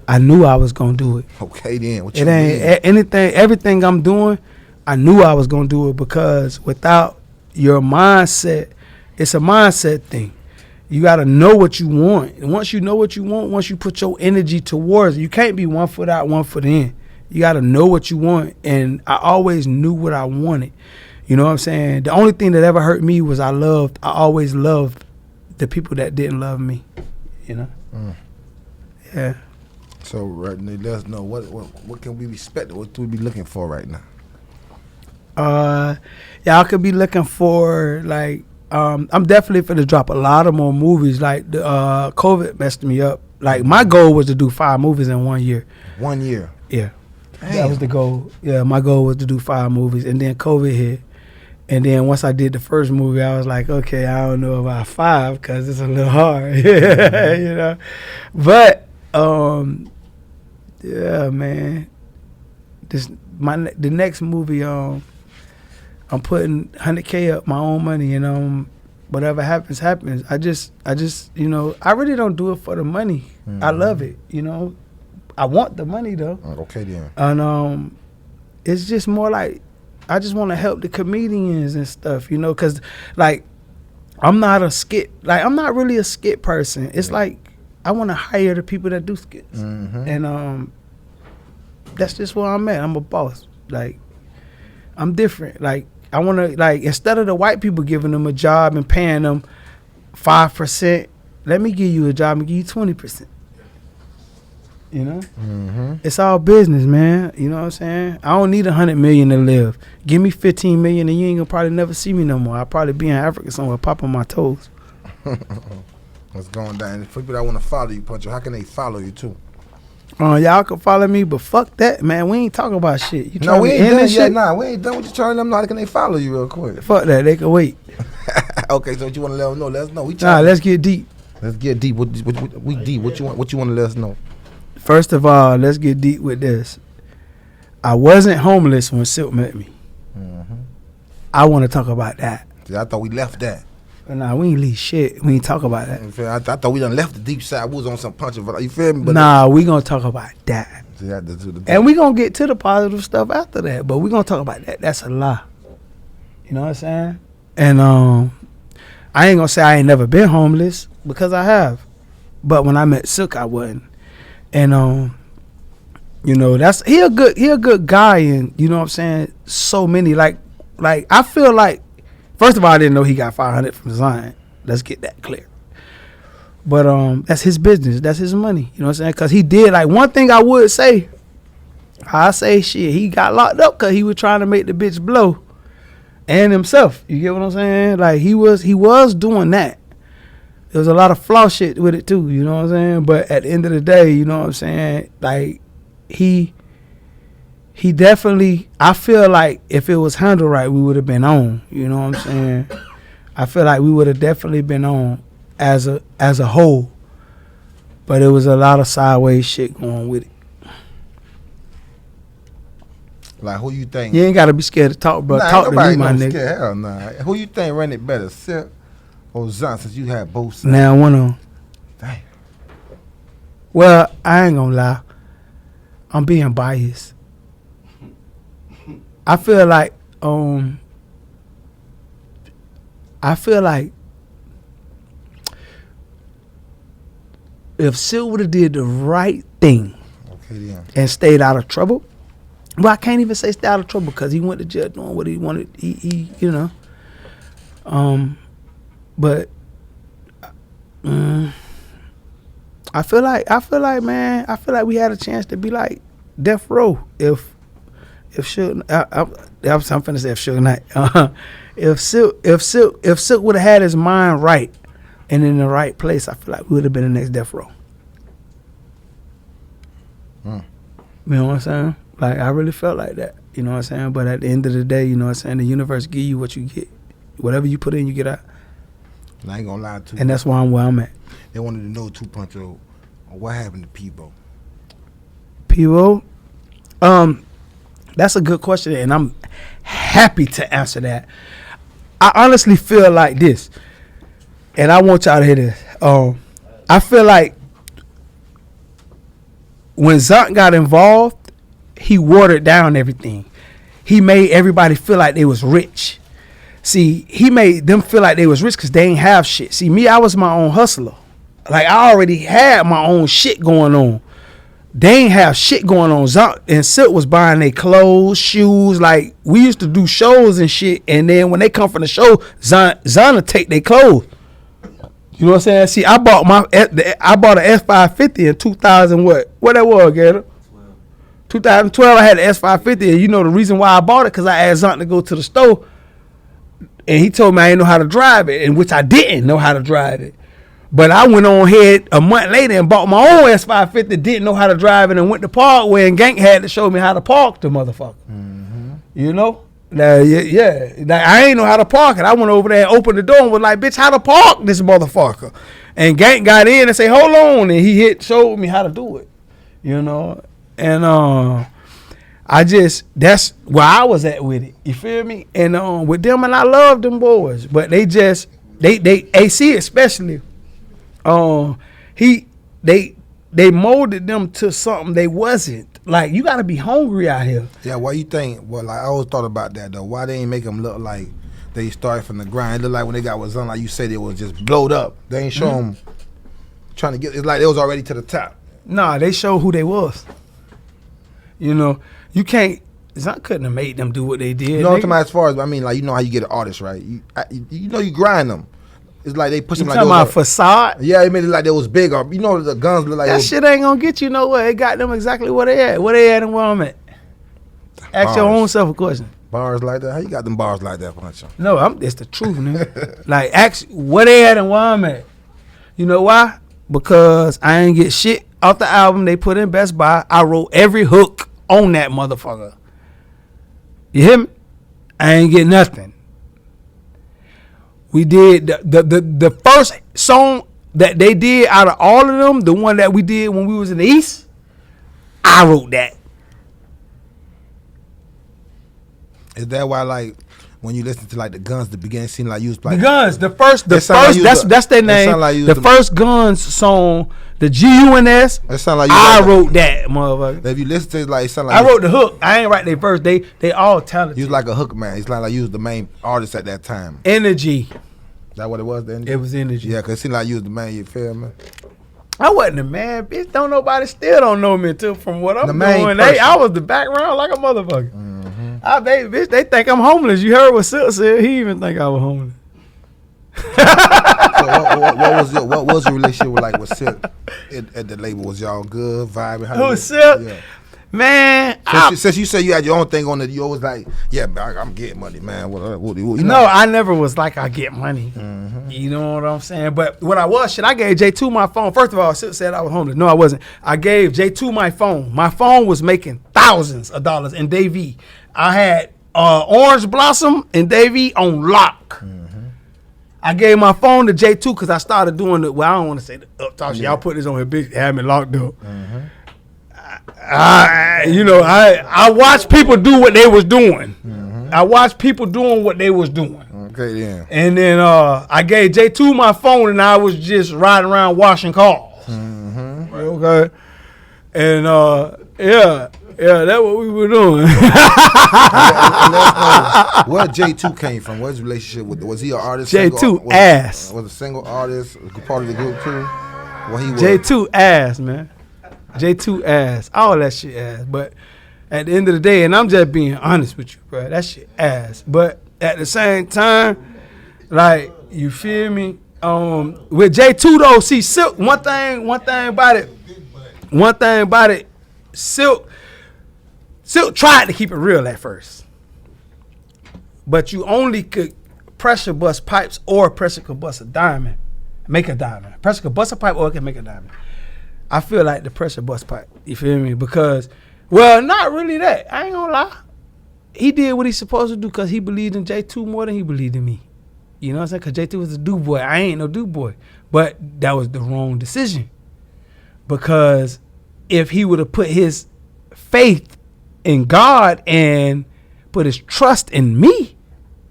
B: I knew I was gonna do it.
A: Okay, then. What
B: you mean? Everything I'm doing, I knew I was gonna do it, because without your mindset, it's a mindset thing. You got to know what you want. And once you know what you want, once you put your energy towards it, you can't be 1 foot out, 1 foot in. You got to know what you want. And I always knew what I wanted. You know what I'm saying? The only thing that ever hurt me was I always loved the people that didn't love me. You know? Yeah.
A: So, right now, let us know, what can we expect? What do we be looking for right now?
B: Y'all could be looking for, like, I'm definitely finna drop a lot of more movies. Like, the COVID messed me up. Like, my goal was to do 5 movies in 1 year.
A: 1 year?
B: Yeah.
A: Damn.
B: That was the goal. Yeah, my goal was to do 5 movies. And then COVID hit. And then once I did the first movie, I was like, okay, I don't know about 5 because it's a little hard. You know? But, yeah, man. The next movie, I'm putting 100K up, my own money, and whatever happens, happens. I just, I really don't do it for the money. I love it, I want the money though.
A: Okay then.
B: And it's just more like I just want to help the comedians and stuff, because like I'm not really a skit person. It's like I want to hire the people that do skits, and that's just where I'm at. I'm a boss. Like I'm different. Like I want to, like, instead of the white people giving them a job and paying them 5%, let me give you a job and give you 20%. It's all business, man. You know what I'm saying? I don't need 100 million to live. Give me 15 million and you ain't gonna probably never see me no more. I'll probably be in Africa somewhere popping my toes.
A: What's going down? For people that want to follow you, Puncho, how can they follow you too?
B: Y'all can follow me, but fuck that, man. We ain't talking about shit.
A: No, we ain't done yet. Nah, we ain't done with you trying them. How can they follow you real quick?
B: Fuck that. They can wait.
A: Okay, so what you want to let them know? Let us know.
B: Let's get deep.
A: Let's get deep. We deep. What you want to let us know?
B: First of all, let's get deep with this. I wasn't homeless when Silk met me. I want to talk about that.
A: See, I thought we left that.
B: Nah, we ain't leave shit. We ain't talk about that.
A: I thought we done left the deep side. We was on some Puncho. You feel me? But
B: nah, we gonna talk about that.
A: See,
B: and we gonna get to the positive stuff after that. But we gonna talk about that. That's a lie. You know what I'm saying? And I ain't gonna say I ain't never been homeless, because I have. But when I met Silk, I wasn't. And he a good guy, and you know what I'm saying? So many like I feel like, first of all, I didn't know he got 500 from Zion. Let's get that clear. But that's his business. That's his money. You know what I'm saying? Because he did, like, one thing I would say, I say shit, he got locked up because he was trying to make the bitch blow and himself. You get what I'm saying? Like, he was doing that. There was a lot of flaw shit with it too, you know what I'm saying? But at the end of the day, you know what I'm saying? Like, he definitely, I feel like if it was handled right, we would have been on. You know what I'm saying? I feel like we would have definitely been on as a whole. But it was a lot of sideways shit going with it.
A: Like, who you think?
B: You ain't got to be scared to talk, bro. Talk to me, my nigga.
A: Scared. Hell nah. Who you think ran it better, Silk or Zon, since you had both sides?
B: Now, one on.
A: Damn.
B: Well, I ain't gonna lie. I'm being biased. I feel like if Silk would have did the right thing and stayed out of trouble, well, I can't even say stay out of trouble because he went to jail doing what he wanted. He you know. But I feel like we had a chance to be like death row if Suge. I'm finna say if Suge Knight. If Silk would have had his mind right and in the right place, I feel like we would have been the next death row. You know what I'm saying? Like, I really felt like that. You know what I'm saying? But at the end of the day, you know what I'm saying? The universe give you what you get. Whatever you put in, you get out.
A: I ain't gonna lie to you.
B: And that's why I'm where I'm at.
A: They wanted to know too, Puncho, what happened to Peebo?
B: Peebo? That's a good question, and I'm happy to answer that. I honestly feel like this, and I want y'all to hear this. I feel like when Zonk got involved, he watered down everything. He made everybody feel like they was rich. See, he made them feel like they was rich because they ain't have shit. See, me, I was my own hustler. Like, I already had my own shit going on. They ain't have shit going on. Zonk and Silk was buying their clothes, shoes. Like, we used to do shows and shit, and then when they come from the show, Zonk would take their clothes. You know what I'm saying? See, I bought an S550 in 2000. What that was, Gator? 2012. I had an S550, and you know the reason why I bought it because I asked Zonk to go to the store, and he told me I didn't know how to drive it, and which I didn't know how to drive it. But I went on ahead a month later and bought my own S550, didn't know how to drive it, and went to Parkway, and Gank had to show me how to park the motherfucker. Mm-hmm. You know? Now, yeah. Like, I ain't know how to park it. I went over there and opened the door and was like, bitch, how to park this motherfucker? And Gank got in and said, hold on, and he showed me how to do it. You know? And that's where I was at with it. You feel me? And with them, and I love them boys, but they AC especially, they molded them to something they wasn't. Like, you gotta be hungry out here.
A: Yeah, why you think? Well, like, I always thought about that though. Why they ain't make them look like they started from the grind? It looked like when they got what's on, like you said, it was just blowed up. They ain't show them trying to get. It's like they was already to the top.
B: Nah, they showed who they was. You know, you can't. Zonk couldn't have made them do what they did.
A: You know what I'm talking about? As far as, I mean, like, you know how you get an artist, right? You know you grind them. It's like they push them like
B: talking about facade?
A: Yeah, it made it like they was big. Or, you know, the guns look like
B: that shit ain't gonna get you nowhere. It got them exactly where they at. Where they at and where I'm at. Ask your own self a question.
A: Bars like that? How you got them bars like that, Poncho?
B: No, it's the truth, nigga. Like, ask where they at and where I'm at. You know why? Because I ain't get shit off the album they put in Best Buy. I wrote every hook on that motherfucker. You hear me? I ain't get nothing. We did the first song that they did out of all of them, the one that we did when we was in the East, I wrote that.
A: Is that why, like, when you listen to like the Guns, the beginning seemed like you was like
B: the Guns, the first that's their name. Like the first Guns song, the GUNS.
A: It sound like
B: I wrote that, motherfucker.
A: If you listen to it, like, it sound like
B: I wrote the hook. I ain't write their verse. They all talented.
A: You was like a hook man. It's like you was the main artist at that time.
B: Energy.
A: That what it was then?
B: It was Energy.
A: Yeah, cause it seemed like you was the man. You feel me?
B: I wasn't the man, bitch. Don't nobody still don't know me until from what I'm doing.
A: I
B: was the background like a motherfucker. Mm-hmm. Bitch, they think I'm homeless. You heard what Silk said. He even think I was homeless.
A: So what was your relationship like with Silk at the label? Was y'all good vibing?
B: Who Silk? Yeah. Man,
A: since you say you had your own thing on it, you always like, yeah, I'm getting money, man. What,
B: no, I never was like I get money. Mm-hmm. You know what I'm saying? But what I was, I gave J2 my phone. First of all, Silk said I was homeless. No, I wasn't. I gave J2 my phone. My phone was making thousands of dollars in Davie. I had Orange Blossom and Davie on lock. Mm-hmm. I gave my phone to J2 because I started doing it. Well, I don't want to say the up talk. Y'all put this on here, big, had me locked up. Mm-hmm. I watched people do what they was doing. Mm-hmm. I watched people doing what they was doing.
A: Okay, yeah.
B: And then I gave J2 my phone, and I was just riding around washing cars. Mm-hmm. Okay. And that's what we were doing.
A: and where J2 came from? What's his relationship with? Was he an artist?
B: J2 ass.
A: Was a single artist part of the group too? What he was?
B: J2 ass, man. J2 ass, all that shit ass. But at the end of the day, and I'm just being honest with you, bro, that shit ass. But at the same time, like, you feel me? With J2 though, see, Silk, one thing about it, Silk tried to keep it real at first. But you only could pressure bust pipes, or pressure could bust a diamond, make a diamond. Pressure could bust a pipe, or it can make a diamond. I feel like the pressure bust pipe. You feel me? Because, well, not really that. I ain't gonna lie. He did what he's supposed to do because he believed in J2 more than he believed in me. You know what I'm saying? Because J2 was a do boy. I ain't no do boy. But that was the wrong decision. Because if he would have put his faith in God and put his trust in me,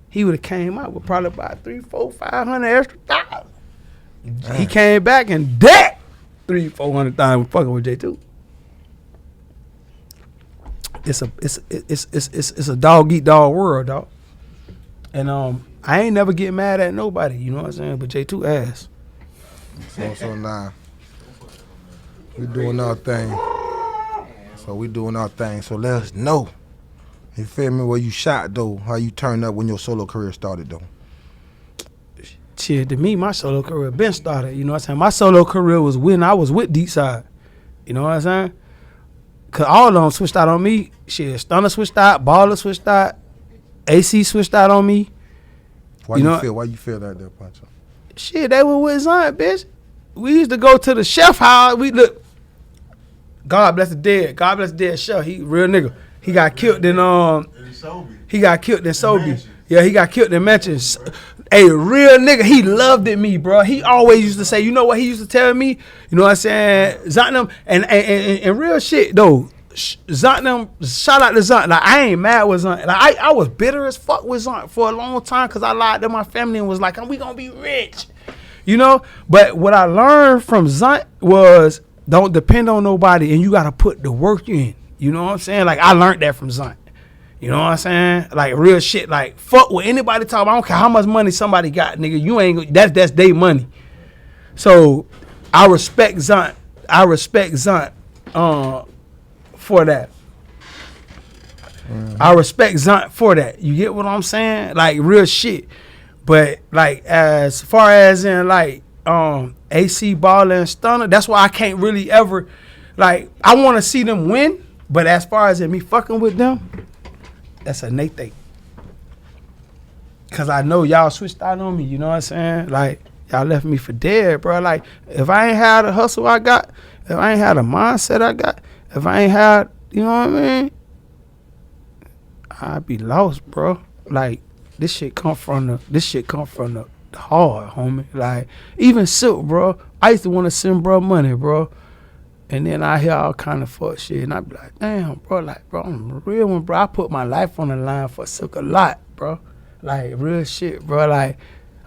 B: he would have came out with probably about 300, 400, 500 extra $1,000. He came back and debt. 300,000-400,000 fucking with J2. It's a dog eat dog world, dog. And I ain't never get mad at nobody, you know what I'm saying? But J2 ass.
A: So now we doing our thing. So let us know. You feel me? Where you shot though? How you turned up when your solo career started though?
B: Shit, to me, my solo career been started. You know what I'm saying? My solo career was when I was with DEEPSiDE. You know what I'm saying? Cause all of them switched out on me. Shit, Stunner switched out, Baller switched out, AC switched out on me.
A: Why you feel that there, Poncho?
B: Shit, they were with Zion, bitch. We used to go to the chef house. We look. God bless the dead. God bless the dead chef. He real nigga. He got killed in Sobe. Yeah, he got killed in Mansions. A real nigga, he loved it me, bro. He always used to say, you know what he used to tell me? You know what I'm saying? Zontam, and real shit, though. Zontam, shout out to Zont. Like, I ain't mad with Zont. Like, I was bitter as fuck with Zont for a long time because I lied to my family and was like, we gonna be rich. You know? But what I learned from Zont was, don't depend on nobody and you gotta put the work in. You know what I'm saying? Like, I learned that from Zont. You know what I'm saying? Like, real shit. Like, fuck what anybody talk about. I don't care how much money somebody got, nigga. You ain't, that's their money. So, I respect Zont. For that. Mm-hmm. I respect Zont for that. You get what I'm saying? Like, real shit. But, like, as far as in, like, AC, Baller, and Stunner, that's why I can't really ever, like, I want to see them win. But as far as in me fucking with them, that's a Nate thing. Cause I know y'all switched out on me, you know what I'm saying? Like, y'all left me for dead, bro. Like, if I ain't had the hustle I got, if I ain't had the mindset I got, if I ain't had, you know what I mean? I'd be lost, bro. Like, this shit come from the heart, homie. Like, even Silk, bro. I used to want to send bro money, bro. And then I hear all kind of fuck shit, and I be like, damn, bro, like, bro, I'm a real one, bro. I put my life on the line for Silk a lot, bro. Like, real shit, bro. Like,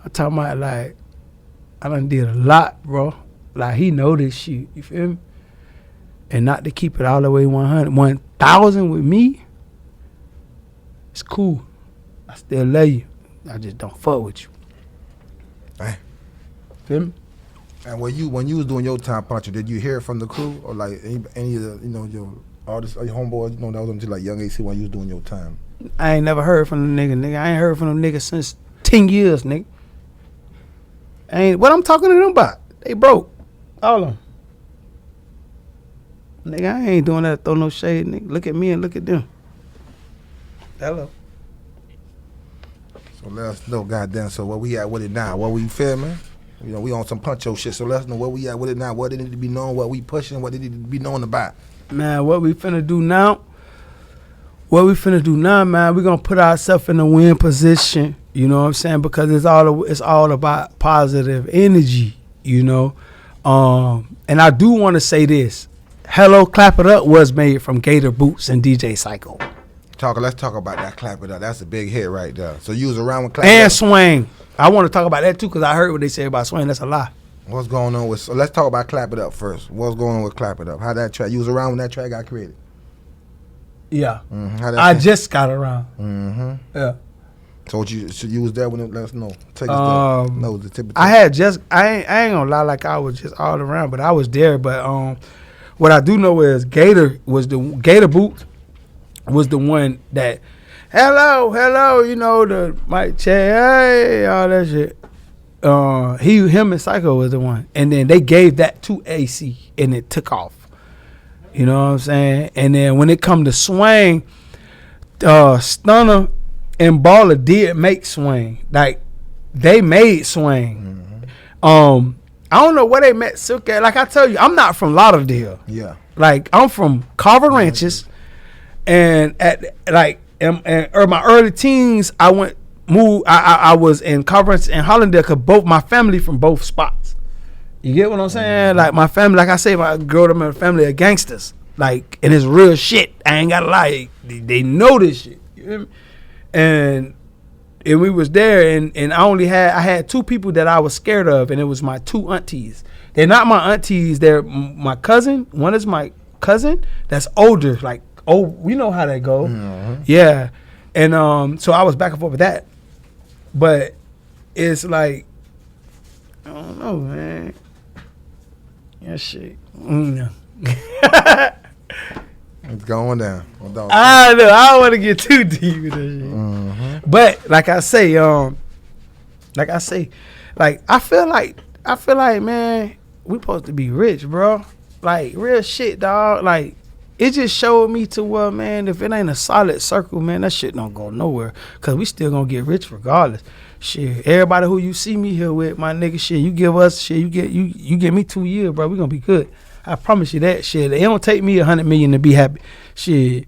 B: I'm talking about, like, I done did a lot, bro. Like, he know this shit, you feel me? And not to keep it all the way 100, 1,000 with me, it's cool. I still love you. I just don't fuck with you.
A: Hey.
B: Feel me?
A: And when you was doing your time, Poncho, did you hear it from the crew or like any of the, you know, your artists or your homeboys, you know, that was until like Young AC when you was doing your time?
B: I ain't never heard from them nigga. I ain't heard from them niggas since 10 years, nigga. Ain't what I'm talking to them about. They broke. All of them. Nigga, I ain't doing that to throw no shade, nigga. Look at me and look at them. Hello.
A: So let us know, goddamn. So where we at with it now? What we feel, man? You know, we on some Puncho shit. So let us know where we at with it now. What they need to be known, what we pushing, what they need to be known about.
B: Man, what we finna do now? Man, we gonna put ourselves in a win position. You know what I'm saying? Because it's all about positive energy. You know, and I do want to say this. Hello, Clap It Up was made from Gator Boots and DJ Psycho.
A: Let's talk about that Clap It Up. That's a big hit right there. So you was around with Clap It Up.
B: And Swing. I want to talk about that too because I heard what they say about Swing. That's a lie.
A: What's going on with? So let's talk about Clap It Up first. What's going on with Clap It Up? How that track? You was around when that track got created.
B: Yeah.
A: Mm-hmm.
B: I just got around.
A: Mm-hmm.
B: Yeah.
A: So you was there when it, let us know. Take us there. No, the tip.
B: I ain't gonna lie like I was just all around, but I was there. But what I do know is Gator Boot was the one that hello, you know, the mic check, hey, all that shit. Him and Psycho was the one, and then they gave that to AC, and it took off. You know what I'm saying? And then when it come to Swing, Stunner and Baller did make Swing. Like they made Swing. Mm-hmm. I don't know where they met Silk at. Like I tell you, I'm not from Lauderdale.
A: Yeah.
B: Like I'm from Carver Ranches, and in my early teens, I was in Carver Ranches and Hollandale because both my family from both spots. You get what I'm saying? Like my family, like I say, I grew up in a family of gangsters. Like, and it's real shit. I ain't gotta lie. They know this shit. You hear me? And we was there, and I had two people that I was scared of, and it was my two aunties. They're not my aunties. They're my cousin. One is my cousin that's older. Like, we know how that go. Mm-hmm. Yeah. And so I was back and forth with that. But it's like, I don't know, man. Yeah, shit.
A: It's going down.
B: I know. I don't want to get too deep with that shit. Mm-hmm. But like I say, I feel like, man, we supposed to be rich, bro. Like real shit, dog. Like it just showed me to where, man, if it ain't a solid circle, man, that shit don't go nowhere. Cause we still gonna get rich regardless. Shit, everybody who you see me here with, my nigga, shit, you give us shit, you get me 2 years, bro. We gonna be good. I promise you that shit. It don't take me 100 million to be happy. Shit,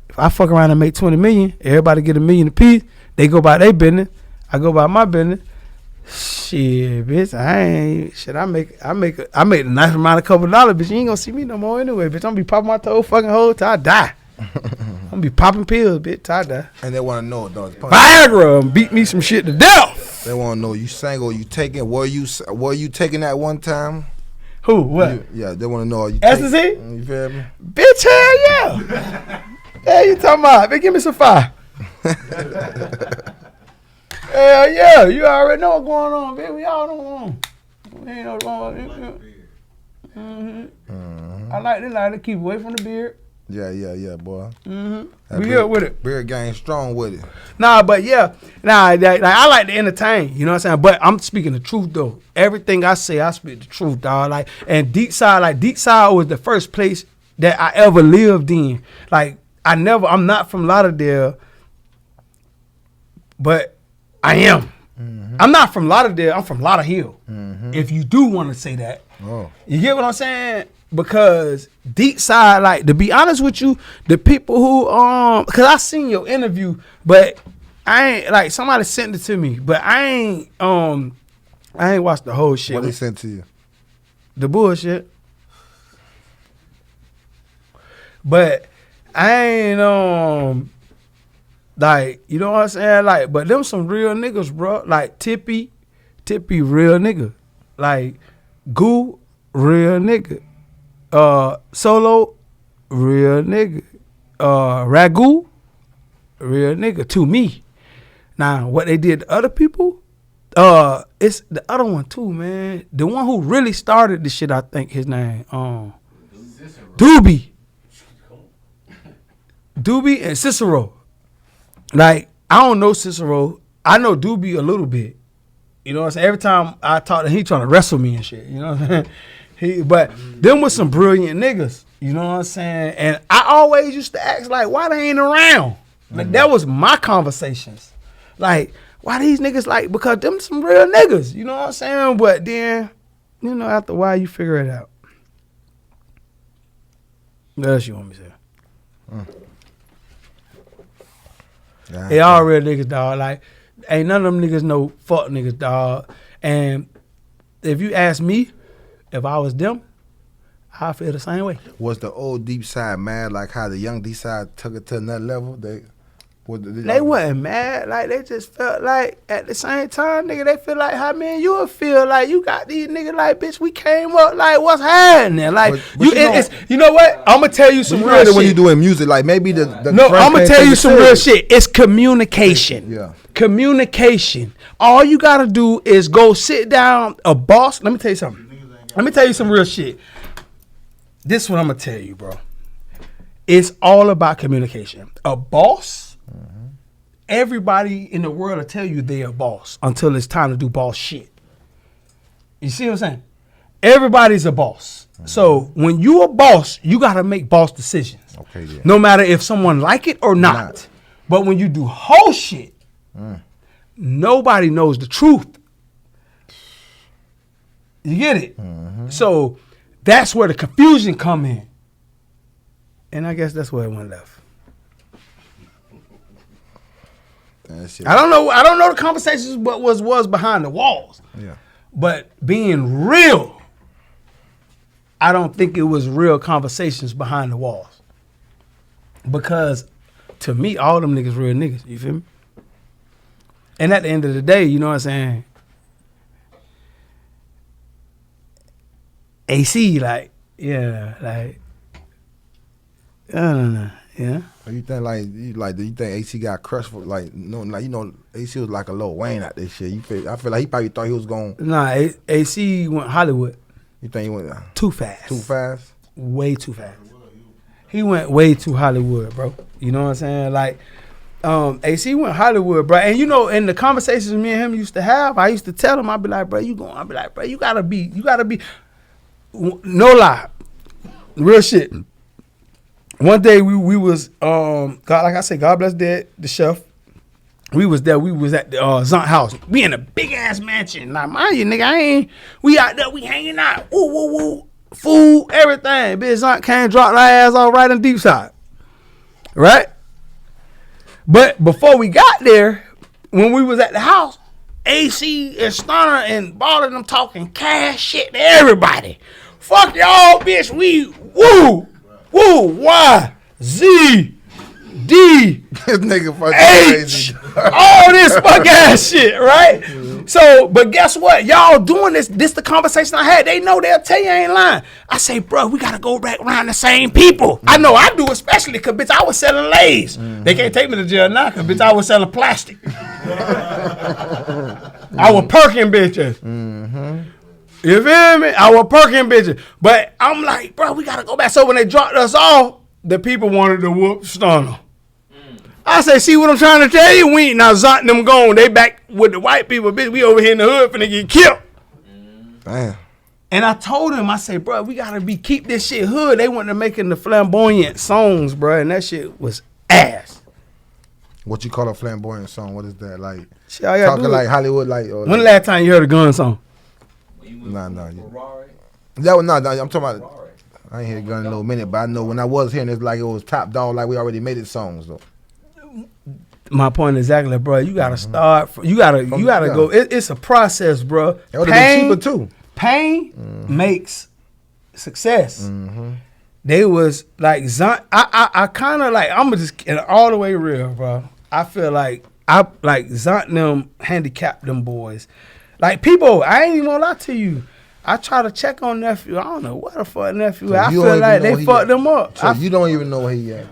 B: if I fuck around and make 20 million, everybody get $1 million apiece. They go by their business. I go by my business. Shit, bitch, I make a nice amount of couple dollars, bitch. You ain't gonna see me no more anyway, bitch. I'm gonna be popping my toe fucking hole till I die. I'm gonna be popping pills, bitch, till I die.
A: And they wanna know, dog.
B: Viagra beat me some shit to death.
A: They wanna know you single, you taking, were you taking that one time?
B: Who? What?
A: Yeah, they want to know.
B: Ecstasy?
A: You feel me?
B: Bitch, hell yeah. Hey, you talking about? Bitch, give me some fire. Hell yeah. You already know what's going on, bitch. We all know what's going on. We ain't no wrong. Mm-hmm. I like this lighter. Keep away from the beard.
A: Yeah, boy.
B: Mm-hmm. We good with it.
A: Beard gang strong with it.
B: Nah, but yeah. I like to entertain. You know what I'm saying? But I'm speaking the truth, though. Everything I say, I speak the truth, dog. Like, and DEEPSiDE was the first place that I ever lived in. Like, I'm not from Lauderdale, but I am. Mm-hmm. I'm not from Lauderdale. I'm from Lauderhill. Mm-hmm. If you do want to say that. Oh. You get what I'm saying? Because DEEPSiDE, like, to be honest with you, the people who because I seen your interview, but I ain't, like, somebody sent it to me, but I ain't watched the whole shit.
A: What they sent to you?
B: The bullshit. But I ain't like, you know what I'm saying? Like, but them some real niggas, bro. Like Tippie real nigga. Like Goo, real nigga. Solo, real nigga. Ragu, real nigga to me. Now, what they did to other people, it's the other one too, man. The one who really started the shit, I think his name, Doobie and Cicero. Like, I don't know Cicero. I know Doobie a little bit. You know what I'm saying? Every time I talk to him, he trying to wrestle me and shit. You know what I'm saying? But them was some brilliant niggas. You know what I'm saying? And I always used to ask, like, why they ain't around? Like, that was my conversations. Like, why these niggas, like, because them some real niggas. You know what I'm saying? But then, you know, after a while, you figure it out. What else you want me to say?
A: Yeah,
B: They all real niggas, dog. Like, ain't none of them niggas no fuck niggas, dog. And if you ask me, if I was them, I feel the same way.
A: Was the old DEEPSiDE mad, like how the young DEEPSiDE took it to another level? They
B: wasn't mad. Like, they just felt like, at the same time, nigga, they feel like how, man, you would feel like you got these niggas like, bitch, we came up, like, what's happening? Like, you know what? I'm going to tell you some real shit.
A: When you doing music, like, maybe the
B: no, I'm going to tell you some real shit. It's communication.
A: Yeah.
B: Communication. All you got to do is go sit down, a boss. Let me tell you something. Let me tell you some real shit. This is what I'm going to tell you, bro. It's all about communication. A boss, everybody in the world will tell you they're a boss until it's time to do boss shit. You see what I'm saying? Everybody's a boss. So when you a boss, you got to make boss decisions.
A: Okay, yeah.
B: No matter if someone like it or not. But when you do whole shit, nobody knows the truth. You get it? So that's where the confusion come in. And I guess that's where it went left. I don't know the conversations what was behind the walls.
A: Yeah.
B: But being real, I don't think it was real conversations behind the walls. Because to me, all them niggas real niggas. You feel me? And at the end of the day, you know what I'm saying? AC, like, yeah, like, I don't know, yeah.
A: You think do you think AC got crushed for AC was like a Lil Wayne out this shit? I feel like he probably thought he was going.
B: Nah, AC went Hollywood.
A: You think he went
B: too fast?
A: Too fast?
B: Way too fast. He went way too Hollywood, bro. You know what I'm saying? Like, AC went Hollywood, bro. And you know, in the conversations me and him used to have, I used to tell him, I'd be like, bro, you gotta be. No lie, real shit. One day we was God, like I said, God bless the chef. We was there. We was at the Zunt house. We in a big ass mansion. Now, mind you, nigga, we out there. We hanging out. Woo woo woo. Food, everything. Bitch, Zunt came drop our ass all right in DEEPSiDE. Right. But before we got there, when we was at the house, AC and Stunner and Baller them talking cash shit to everybody. Fuck y'all, bitch. We woo, Y, Z, D,
A: this nigga fucking
B: H,
A: crazy.
B: all this fuck ass shit, right? So, but guess what? Y'all doing this the conversation I had. They know, they'll tell you I ain't lying. I say, bro, we gotta go back around the same people. I know I do, especially because, bitch, I was selling Lays. They can't take me to jail now because, bitch, I was selling plastic. I was perking bitches. You feel me? I was perking bitches. But I'm like, bro, we gotta go back. So when they dropped us off, the people wanted to whoop Stunner. I say, see what I'm trying to tell you? We ain't now Zunt them gone. They back with the white people, bitch. We over here in the hood finna get killed.
A: Damn.
B: And I told him, I say, bro, we gotta keep this shit hood. They went to making the flamboyant songs, bro, and that shit was ass.
A: What you call a flamboyant song? What is that? Like
B: shit, all you gotta
A: talking
B: do
A: like
B: is-
A: Hollywood, like
B: When the last time you heard a gun song?
A: Nah. That was not. I'm talking about. I ain't hear a gun in a little minute, but I know when I was hearing it, like it was top dog, like we already made it songs though.
B: My point exactly, bro. You gotta start. You gotta go. It's a process, bro.
A: It would have been cheaper too.
B: Pain makes success. They was like Zunt. I kind of like. I'm just all the way real, bro. I feel like Zunt them handicapped them boys. Like people, I ain't even gonna lie to you. I try to check on nephew. I don't know what the fuck nephew.
A: So
B: I feel like they fucked them up.
A: So you don't even know where he at.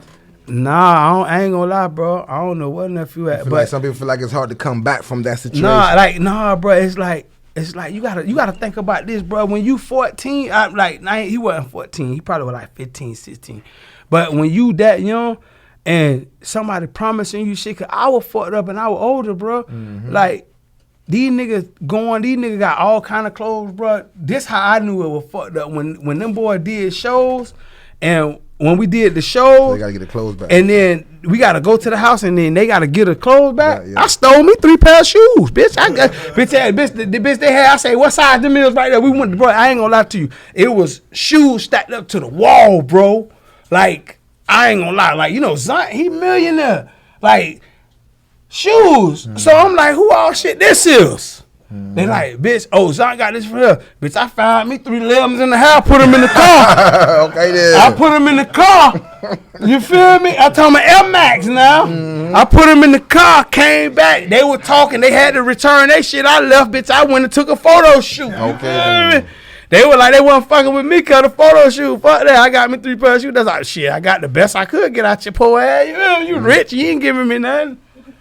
B: Nah, I ain't gonna lie, bro. I don't know what nephew at.
A: But
B: But
A: like some people feel like it's hard to come back from that situation.
B: nah, bro. It's like you gotta think about this, bro. When you 14, he wasn't 14. He probably was like 15, 16. But when you that young and somebody promising you shit, 'cause I was fucked up and I was older, bro. Like These niggas got all kind of clothes, bro. This how I knew it was fucked up. When them boys did shows, and when we did the shows,
A: they gotta get the clothes back.
B: and then we gotta go to the house, and then they gotta get the clothes back.
A: Yeah.
B: I stole me 3 pair of shoes, bitch. The bitch they had. I say, what size them is right there? We went, bro. I ain't gonna lie to you. It was shoes stacked up to the wall, bro. Like I ain't gonna lie. Like Zion, he millionaire. Like shoes. So I'm like, who all shit this is? They like, bitch, Zion got this for her. Bitch, I found me 3 lemons in the house, put them in the car.
A: Okay, then.
B: I put them in the car. You feel me? I told my Air Max now. I put them in the car, came back. They were talking. They had to return that shit. I left, bitch. I went and took a photo shoot.
A: Okay.
B: They were like, they wasn't fucking with me because the photo shoot. Fuck that. I got me 3 pair of shoes. That's like, shit, I got the best I could get out your poor ass. You rich. You ain't giving me nothing.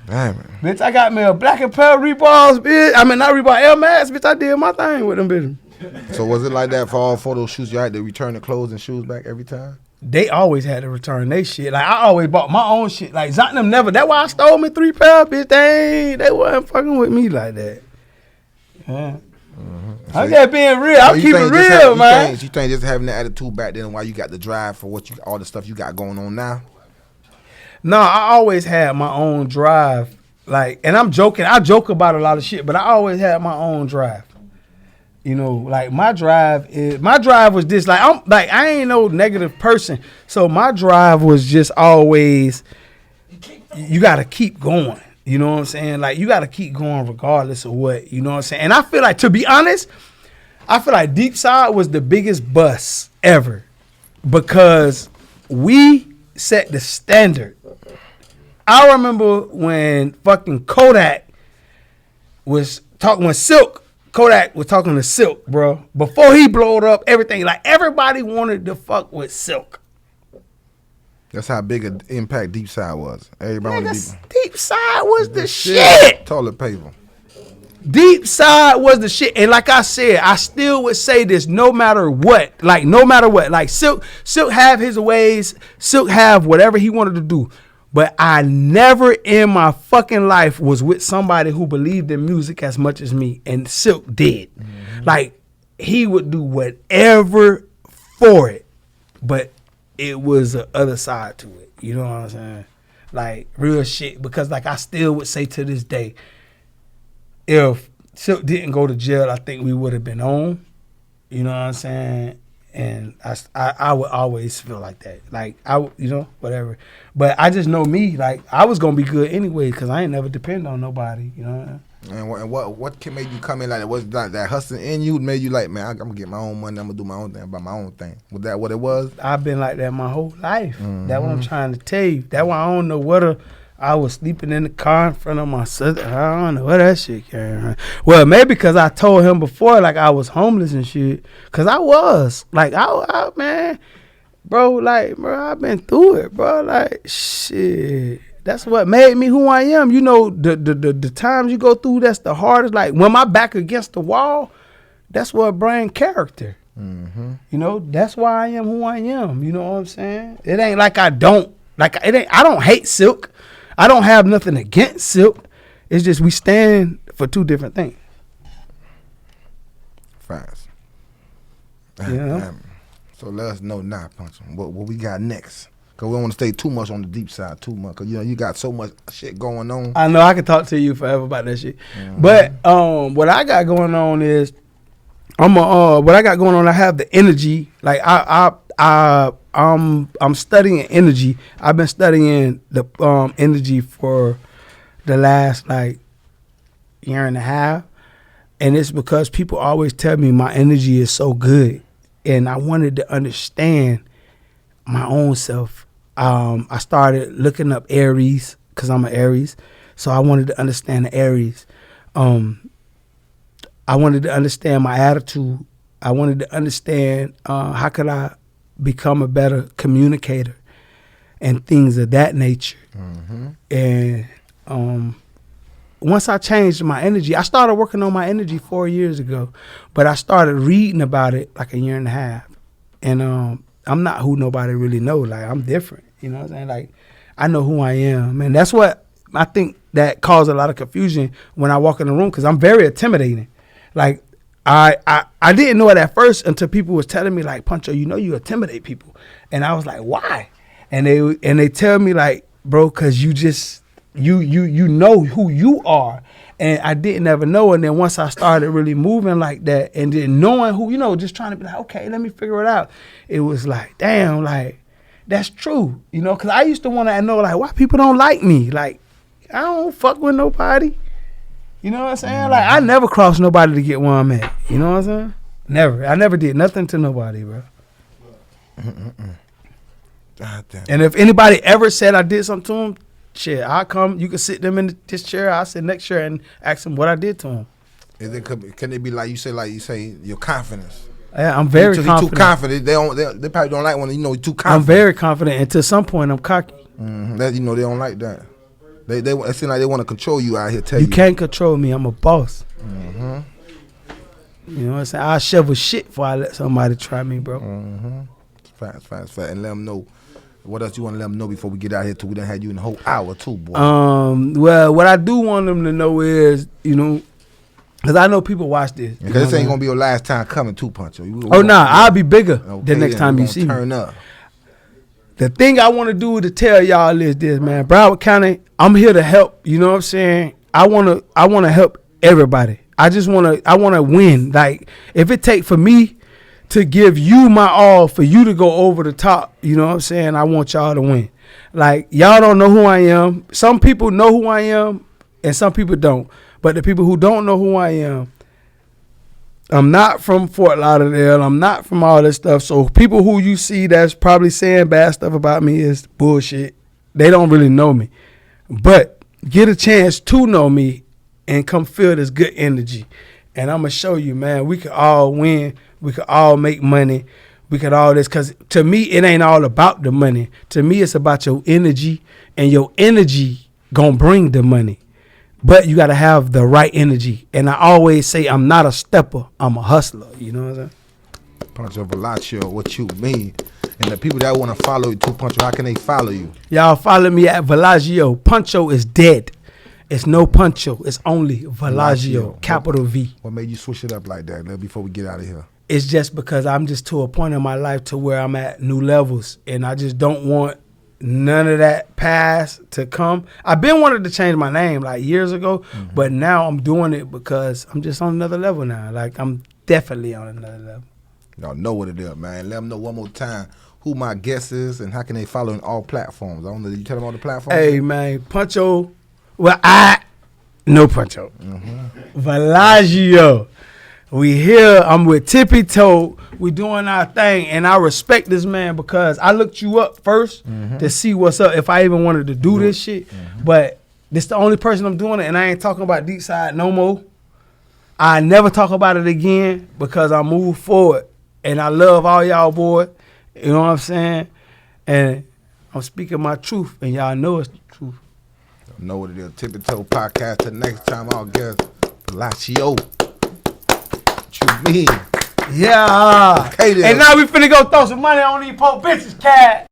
A: Damn, man.
B: Bitch, I got me a black and pair of Reeboks, bitch. I mean, not Reebok, Air Max, bitch. I did my thing with them bitches.
A: So was it like that for all photo shoots? You had to return the clothes and shoes back every time?
B: They always had to return they shit. Like, I always bought my own shit. Like, Zontham never. That's why I stole me 3 pair, bitch. They wasn't fucking with me like that. Yeah.
A: So
B: I'm just being real. I'm keeping it real, man.
A: You think just having the attitude back then why you got the drive for all the stuff you got going on now?
B: No, I always had my own drive. Like, and I'm joking. I joke about a lot of shit, but I always had my own drive. Like my drive was just like I ain't no negative person. So my drive was just always you gotta keep going. You know what I'm saying? Like you gotta keep going regardless of what, you know what I'm saying? And I feel like, to be honest, DeepSiDE was the biggest bust ever because we set the standard. I remember when fucking Kodak was talking with Silk. Kodak was talking to Silk, bro. Before he blowed up everything, like everybody wanted to fuck with Silk.
A: That's how big an impact DeepSiDE was. Everybody wanted
B: DeepSiDE was the shit.
A: Toilet paper.
B: DeepSiDE was the shit. And like I said, I still would say this no matter what. Like Silk have his ways. Silk have whatever he wanted to do. But I never in my fucking life was with somebody who believed in music as much as me. And Silk did. Like, he would do whatever for it. But it was the other side to it. You know what I'm saying? Like, real shit. Because, like, I still would say to this day, if Silk didn't go to jail, I think we would have been on. You know what I'm saying? And I would always feel like that. Like, whatever. But I just know me, like, I was going to be good anyway because I ain't never depend on nobody, you know?
A: And what made you come in like that? Was that hustling in you made you like, man, I'm going to get my own money. I'm going to do my own thing, about my own thing. Was that what it was?
B: I've been like that my whole life. That's what I'm trying to tell you. That's why I don't know what I was sleeping in the car in front of my sister. I don't know where that shit came from. Well, maybe because I told him before, like, I was homeless and shit. Because I was. Like, man, bro, I've been through it, bro. Like, shit. That's what made me who I am. You know, the times you go through, that's the hardest. Like, when my back against the wall, that's what brings character. You know, that's why I am who I am. You know what I'm saying? It ain't like I don't hate Silk. I don't have nothing against Silk. It's just we stand for two different things.
A: Facts.
B: Yeah.
A: So let us know now, Puncho, what we got next. Because we don't want to stay too much on the deep side too much. Because, you got so much shit going on.
B: I know I can talk to you forever about that shit. But what I got going on is, what I got going on, I have the energy. Like, I'm studying energy. I've been studying the energy for the last year and a half, and it's because people always tell me my energy is so good, and I wanted to understand my own self. I started looking up Aries because I'm an Aries, so I wanted to understand the Aries. I wanted to understand my attitude. I wanted to understand how could I become a better communicator and things of that nature. And once I changed my energy, I started working on my energy 4 years ago, but I started reading about it like a year and a half. And I'm not who nobody really know. Like, I'm different. You know what I'm saying? Like, I know who I am. And that's what that caused a lot of confusion when I walk in the room because I'm very intimidating. Like I didn't know it at first until people was telling me like, Puncho, you know you intimidate people, and I was like, why? And they tell me like, bro, cause you just you know who you are. And I didn't ever know. And then once I started really moving like that and then knowing who, just trying to be like, okay, let me figure it out. It was like, damn, like, that's true. Because I used to want to know, like, why people don't like me. Like, I don't fuck with nobody. You know what I'm saying? Like, I never crossed nobody to get where I'm at. You know what I'm saying? Never. I never did nothing to nobody, bro.
A: God damn.
B: And if anybody ever said I did something to them, shit, I'll come. You can sit them in this chair. I'll sit next chair and ask them what I did to them.
A: Can it be like you say your confidence?
B: Yeah, I'm very confident.
A: You're too confident. They probably don't like when you're too confident.
B: I'm very confident, and to some point, I'm cocky.
A: That they don't like that. It seems like they want to control you out here. You
B: can't control me. I'm a boss. You know what I'm saying? I'll shovel shit before I let somebody try me, bro.
A: Facts. And let them know. What else you want to let them know before we get out here? We done had you in the whole hour too, boy.
B: Well, what I do want them to know is, because I know people watch this.
A: Because this ain't gonna be your last time coming too, Puncho.
B: I'll be bigger the next time you see me.
A: Turn up.
B: The thing I want to do to tell y'all is this, man. Broward County, I'm here to help. You know what I'm saying? I wanna help everybody. I wanna win. Like, if it take for me to give you my all for you to go over the top, you know what I'm saying? I want y'all to win. Like, y'all don't know who I am. Some people know who I am, and some people don't. But the people who don't know who I am, I'm not from Fort Lauderdale. I'm not from all this stuff. So people who you see that's probably saying bad stuff about me is bullshit. They don't really know me. But get a chance to know me and come feel this good energy. And I'm going to show you, man, we could all win. We could all make money. We could all this. Because to me, it ain't all about the money. To me, it's about your energy. And your energy going to bring the money. But you got to have the right energy. And I always say I'm not a stepper. I'm a hustler. You know what I'm saying?
A: Poncho Villashio, what you mean? And the people that want to follow you too, Poncho, how can they follow you?
B: Y'all follow me at Villashio. Poncho is dead. It's no Puncho. It's only Villashio, capital V.
A: What made you switch it up like that before we get out of here?
B: It's just because I'm just to a point in my life to where I'm at new levels. And I just don't want none of that past to come. I've been wanting to change my name like years ago, but now I'm doing it because I'm just on another level now. Like, I'm definitely on another level.
A: Y'all know what it is, man. Let them know one more time who my guest is and how can they follow in all platforms. I don't know. Did you tell them all the platforms?
B: Hey, man, Puncho. Well, I know Puncho. Villashio. We here. I'm with Tippie Toe. We doing our thing, and I respect this man because I looked you up first to see what's up. If I even wanted to do this shit, but this the only person I'm doing it, and I ain't talking about DEEPSiDE no more. I never talk about it again because I move forward, and I love all y'all, boy. You know what I'm saying? And I'm speaking my truth, and y'all know it's the truth.
A: Know what it is. Tippie Toe Podcast. Till next time, our guest, Villashio. What you mean?
B: Yeah.
A: Okay,
B: and now we finna go throw some money on these poor bitches, cat.